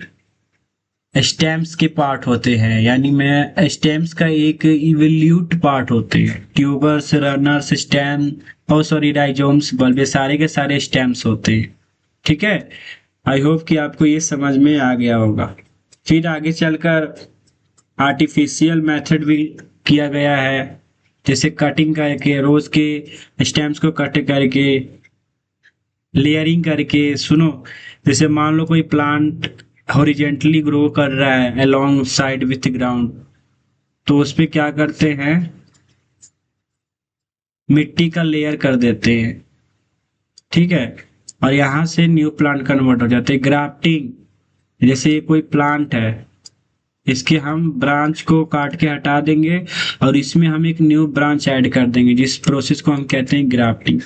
स्टेम्स के पार्ट होते हैं, यानी मैं स्टेम्स का एक इवोल्यूट पार्ट होते हैं। ट्यूबर्स, रनर्स, स्टेम, और सॉरी राइजोम्स, बल्ब, ये सारे के सारे स्टेम्स होते हैं। ठीक है, आई होप कि आपको ये समझ में आ गया होगा। फिर आगे चलकर आर्टिफिशियल मेथड भी किया गया है, जैसे कटिंग करके, रोज के स्टेम्स को कट करके, लेयरिंग करके। सुनो, जैसे मान लो कोई प्लांट हॉरिजेंटली ग्रो कर रहा है अलोंग साइड विथ ग्राउंड, तो उस पे क्या करते हैं, मिट्टी का लेयर कर देते हैं। ठीक है, और यहाँ से न्यू प्लांट कन्वर्ट हो जाते हैं। ग्राफ्टिंग, जैसे ये कोई प्लांट है, इसके हम ब्रांच को काट के हटा देंगे और इसमें हम एक न्यू ब्रांच ऐड कर देंगे, जिस प्रोसेस को हम कहते हैं ग्राफ्टिंग।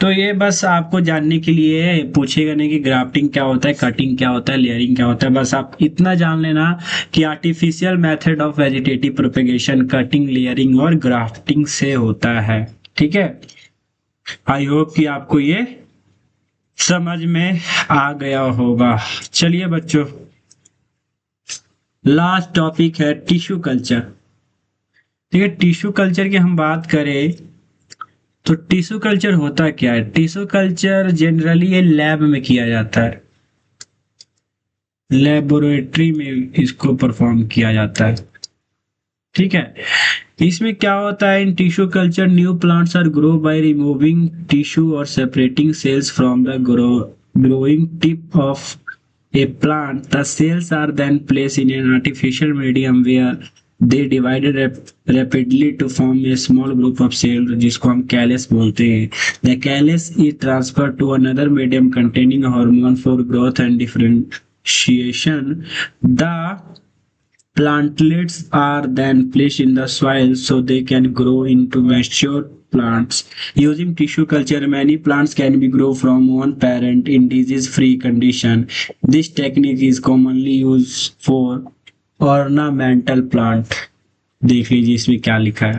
तो ये बस आपको जानने के लिए पूछेगा नहीं कि ग्राफ्टिंग क्या होता है, कटिंग क्या होता है, लेयरिंग क्या होता है। बस आप इतना जान लेना कि artificial method of vegetative propagation cutting, layering और ग्राफ्टिंग से होता है। ठीक है, आई होप कि आपको ये समझ में आ गया होगा। चलिए बच्चों, लास्ट टॉपिक है टिश्यू कल्चर। ठीक है, टिश्यू कल्चर की हम बात करें तो टिश्यू कल्चर होता क्या है। टिश्यू कल्चर जनरली ये लैब में किया जाता है, लेबोरेटरी में इसको परफॉर्म किया जाता है। ठीक है, इसमें क्या होता है, in tissue culture new plants are grow by removing tissue और separating cells from the growing tip of a plant. The cells are then placed in an artificial medium where they divided rapidly to form a small group of cells जिसको हम callus बोलते हैं। The callus is transferred to another medium containing a hormone for growth and differentiation. The plantlets are then placed in the soil so they can grow into mature plants. Using tissue culture, many plants can be grown from one parent in disease-free condition. This technique is commonly used for ornamental plant. देख लीजिए इसमें क्या लिखा है।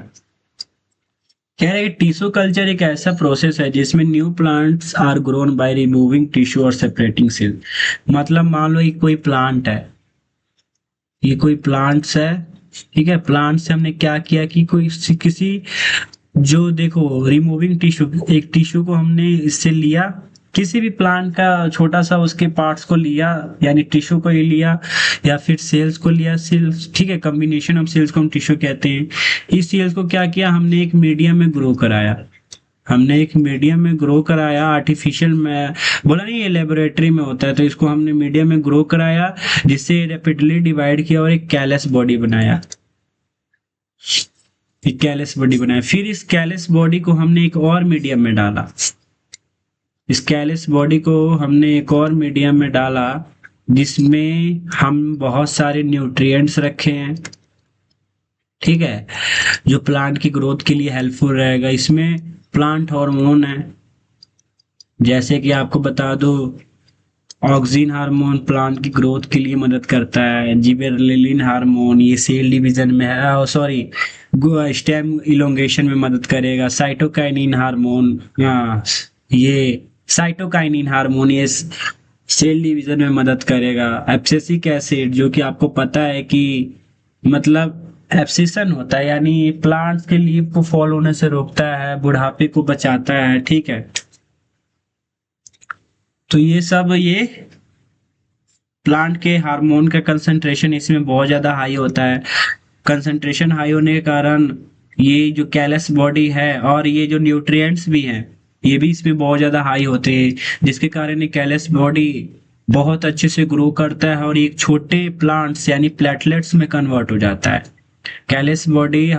कह रहे हैं tissue culture एक ऐसा प्रोसेस है जिसमें new plants are grown by removing tissue और सेपरेटिंग सेल। मतलब मान लो ये कोई प्लांट है, ये कोई प्लांट्स है। ठीक है, प्लांट से हमने क्या किया कि कोई किसी जो देखो रिमूविंग टिश्यू, एक टिश्यू को हमने इससे लिया, किसी भी प्लांट का छोटा सा उसके पार्ट्स को लिया, यानी टिश्यू को ही लिया या फिर सेल्स को लिया। सेल्स, ठीक है, कॉम्बिनेशन ऑफ सेल्स को हम टिश्यू कहते हैं। इस सेल्स को क्या किया, हमने एक मीडियम में ग्रो कराया। हमने एक मीडियम में ग्रो कराया, आर्टिफिशियल में बोला नहीं, ये लेबोरेटरी में होता है। तो इसको हमने मीडियम में ग्रो कराया, जिससे रैपिडली डिवाइड किया और एक कैलस बॉडी बनाया। एक कैलस बॉडी बनाया, फिर इस कैलस बॉडी को हमने एक और मीडियम में डाला। इस कैलस बॉडी को हमने एक और मीडियम में डाला जिसमें हम बहुत सारे न्यूट्रिएंट्स रखे हैं। ठीक है, जो प्लांट की ग्रोथ के लिए हेल्पफुल रहेगा। इसमें प्लांट हार्मोन है, जैसे कि आपको बता दो, ऑक्सिन हार्मोन प्लांट की ग्रोथ के लिए मदद करता है। जिबेरेलिन हार्मोन ये सेल डिवीजन में है, सॉरी स्टेम इलोंगेशन में मदद करेगा। साइटोकाइनिन हार्मोन, ये साइटोकाइनिन हार्मोन ये सेल डिवीजन में मदद करेगा। एब्सिसिक एसिड, जो कि आपको पता है कि मतलब एब्सिशन होता है, यानी प्लांट्स के लीफ को फॉल होने से रोकता है, बुढ़ापे को बचाता है। ठीक है, तो ये सब ये प्लांट के हार्मोन का कंसंट्रेशन इसमें बहुत ज्यादा हाई होता है। कंसंट्रेशन हाई होने के कारण ये जो कैलस बॉडी है और ये जो न्यूट्रिएंट्स भी हैं ये भी इसमें बहुत ज्यादा हाई होते हैं, जिसके कारण ये कैलस बॉडी बहुत अच्छे से ग्रो करता है और एक छोटे प्लांट्स यानी प्लेटलेट्स में कन्वर्ट हो जाता है। कैलस बॉडी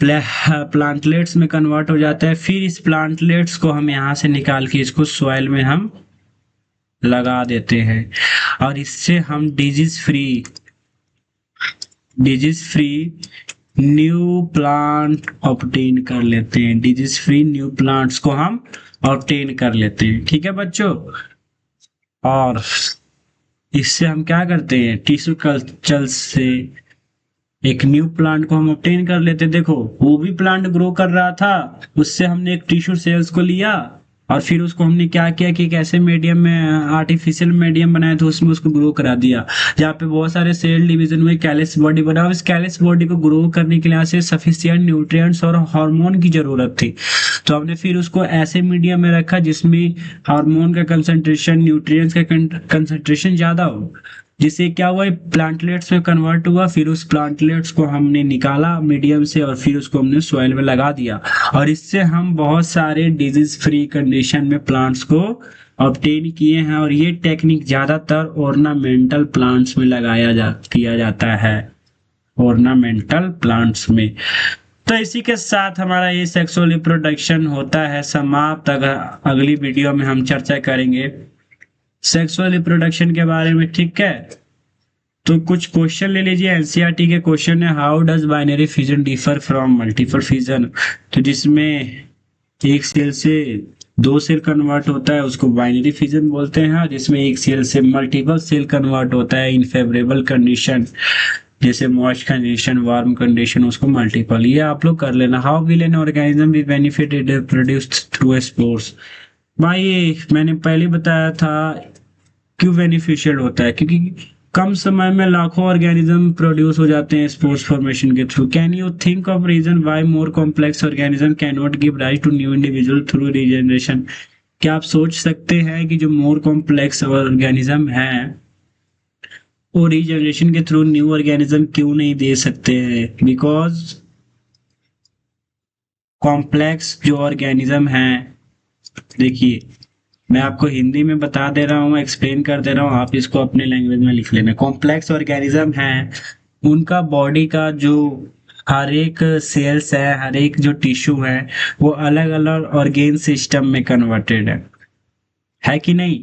प्लांटलेट्स में कन्वर्ट हो जाता है। फिर इस प्लांटलेट्स को हम यहाँ से निकाल के इसको सॉइल में हम लगा देते हैं और इससे हम disease free new plant obtain कर लेते हैं। डिजीज फ्री न्यू प्लांट्स को हम ऑब्टेन कर लेते हैं। ठीक है बच्चों, और इससे हम क्या करते हैं, टिश्यू कल्चर से एक न्यू प्लांट को हम ऑब्टेन कर लेते। देखो वो भी प्लांट ग्रो कर रहा था, उससे हमने एक टिश्यू सेल्स को लिया और फिर उसको हमने क्या किया कि एक ऐसे मीडियम में आर्टिफिशियल मीडियम बनाया तो उसमें उसको ग्रो करा दिया जहाँ पे बहुत सारे सेल डिवीजन में कैलस बॉडी बना। इस कैलस बॉडी को ग्रो करने के लिए सफिशिएंट न्यूट्रिएंट्स और हार्मोन की जरूरत थी, तो हमने फिर उसको ऐसे मीडियम में रखा जिसमें हार्मोन का कंसंट्रेशन, न्यूट्रिएंट्स का कंसंट्रेशन ज्यादा हो, जिससे क्या हुआ, प्लांटलेट्स में कन्वर्ट हुआ। फिर उस प्लांटलेट्स को हमने निकाला मीडियम से और फिर उसको हमने सॉइल में लगा दिया और इससे हम बहुत सारे डिजीज फ्री कंडीशन में प्लांट्स को ऑब्टेन किए हैं। और ये टेक्निक ज्यादातर ऑर्नामेंटल प्लांट्स में किया जाता है, ऑर्नामेंटल प्लांट्स में। तो इसी के साथ हमारा ये सेक्सुअल रिप्रोडक्शन होता है समाप्त। अगली वीडियो में हम चर्चा करेंगे सेक्सुअल रिप्रोडक्शन के बारे में। ठीक है, तो कुछ क्वेश्चन ले लीजिए। एनसीईआरटी के क्वेश्चन है, how does binary fission differ from multiple fission, तो जिसमें एक सेल से दो सेल कन्वर्ट होता है, उसको बाइनरी फिजन बोलते हैं, और इसमें एक सेल से मल्टीपल सेल कन्वर्ट होता है इन फेवरेबल कंडीशन, जैसे मॉइस्ट कंडीशन, वार्म कंडीशन, उसको मल्टीपल। ये आप लोग कर लेना। How will an organism be benefited produced through spores. भाई मैंने पहले बताया था क्यों बेनिफिशियल होता है, क्योंकि कम समय में लाखों ऑर्गेनिज्म प्रोड्यूस हो जाते हैं स्पोर्स फॉर्मेशन के through. Can you think of reason why more complex organism can not give rise to new individual through regeneration. क्या आप सोच सकते हैं कि जो मोर कॉम्प्लेक्स ऑर्गेनिज्म है वो रीजनरेशन के थ्रू न्यू ऑर्गेनिज्म क्यों नहीं दे सकते हैं? बिकॉज कॉम्प्लेक्स जो ऑर्गेनिज्म है, देखिए मैं आपको हिंदी में बता दे रहा हूँ, एक्सप्लेन कर दे रहा हूँ, आप इसको अपने लैंग्वेज में लिख लेना। कॉम्प्लेक्स ऑर्गेनिज्म है, उनका बॉडी का जो हर एक सेल्स है, हर एक जो टिश्यू है, वो अलग अलग ऑर्गेन सिस्टम में कन्वर्टेड है कि नहीं?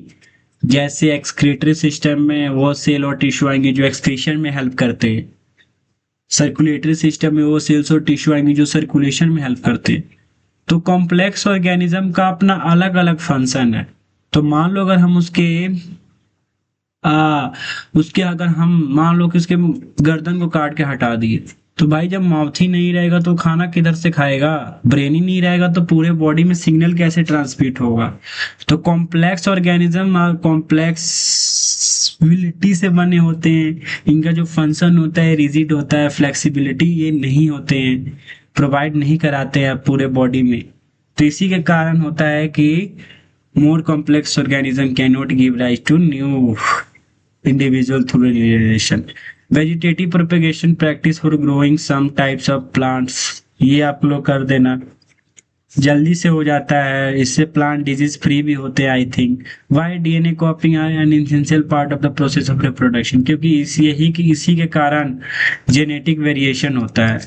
जैसे एक्सक्रीटरी सिस्टम में वो सेल और टिश्यू आएंगे जो एक्सक्रीशन में हेल्प करते हैं, सर्कुलेटरी सिस्टम में वो सेल्स और टिश्यू आएंगे जो सर्कुलेशन में हेल्प करते हैं। तो कॉम्प्लेक्स ऑर्गेनिज्म का अपना अलग अलग फंक्शन है। तो मान लो अगर हम उसके अगर हम मान लो कि उसके गर्दन को काट के हटा दिए, तो भाई जब माउथ ही नहीं रहेगा तो खाना किधर से खाएगा? ब्रेन ही नहीं रहेगा तो पूरे बॉडी में सिग्नल कैसे ट्रांसमिट होगा? तो कॉम्प्लेक्स ऑर्गेनिज्म कॉम्प्लेक्सिबिलिटी से बने होते हैं। इनका जो फंक्शन होता है रिजिड होता है, फ्लेक्सिबिलिटी ये नहीं होते हैं, प्रोवाइड नहीं कराते हैं पूरे बॉडी में। तो इसी के कारण होता है कि more complex organism cannot give rise to new individual through generation. Vegetative propagation practice for growing some types of plants, ये आप लोग कर देना, जल्दी से हो जाता है, इससे प्लांट डिजीज फ्री भी होते हैं। I think why DNA copying are an essential part of the process of reproduction, क्योंकि इसी के कारण जेनेटिक वेरिएशन होता है।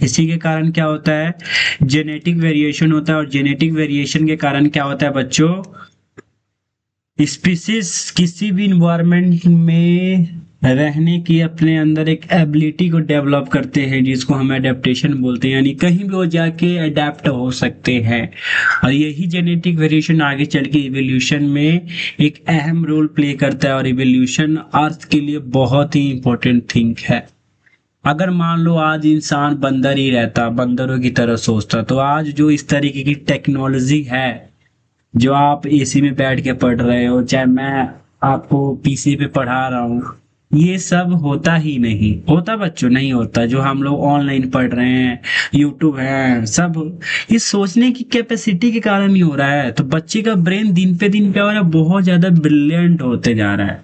इसी के कारण क्या होता है? जेनेटिक वेरिएशन होता है, और जेनेटिक वेरिएशन के कारण क्या होता है बच्चों? स्पीसीज किसी भी इन्वायरमेंट में रहने की अपने अंदर एक एबिलिटी को डेवलप करते हैं, जिसको हम एडेप्टेशन बोलते हैं, यानी कहीं भी वो जाके अडेप्ट हो सकते हैं। और यही जेनेटिक वेरिएशन आगे चल के इवोल्यूशन में एक अहम रोल प्ले करता है, और इवोल्यूशन अर्थ के लिए बहुत ही इंपॉर्टेंट थिंग है। अगर मान लो आज इंसान बंदर ही रहता, बंदरों की तरह सोचता, तो आज जो इस तरीके की टेक्नोलॉजी है, जो आप एसी में बैठ के पढ़ रहे हो, चाहे मैं आपको पीसी पे पढ़ा रहा हूँ, ये सब होता ही नहीं होता बच्चों, नहीं होता। जो हम लोग ऑनलाइन पढ़ रहे हैं, यूट्यूब है, सब ये सोचने की कैपेसिटी के कारण ही हो रहा है। तो बच्चे का ब्रेन दिन पे दिन क्या हो रहा है? बहुत ज्यादा ब्रिलियंट होते जा रहा है।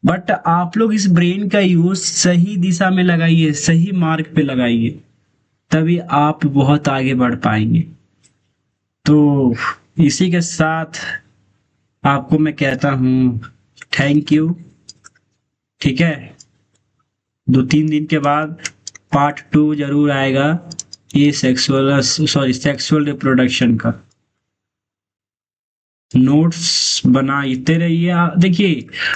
बट आप लोग इस ब्रेन का यूज सही दिशा में लगाइए, सही मार्ग पे लगाइए, तभी आप बहुत आगे बढ़ पाएंगे। तो इसी के साथ आपको मैं कहता हूँ थैंक यू। ठीक है, 2-3 दिन के बाद पार्ट 2 जरूर आएगा, ये सेक्सुअल रिप्रोडक्शन का। नोट्स बनाते रहिए। देखिए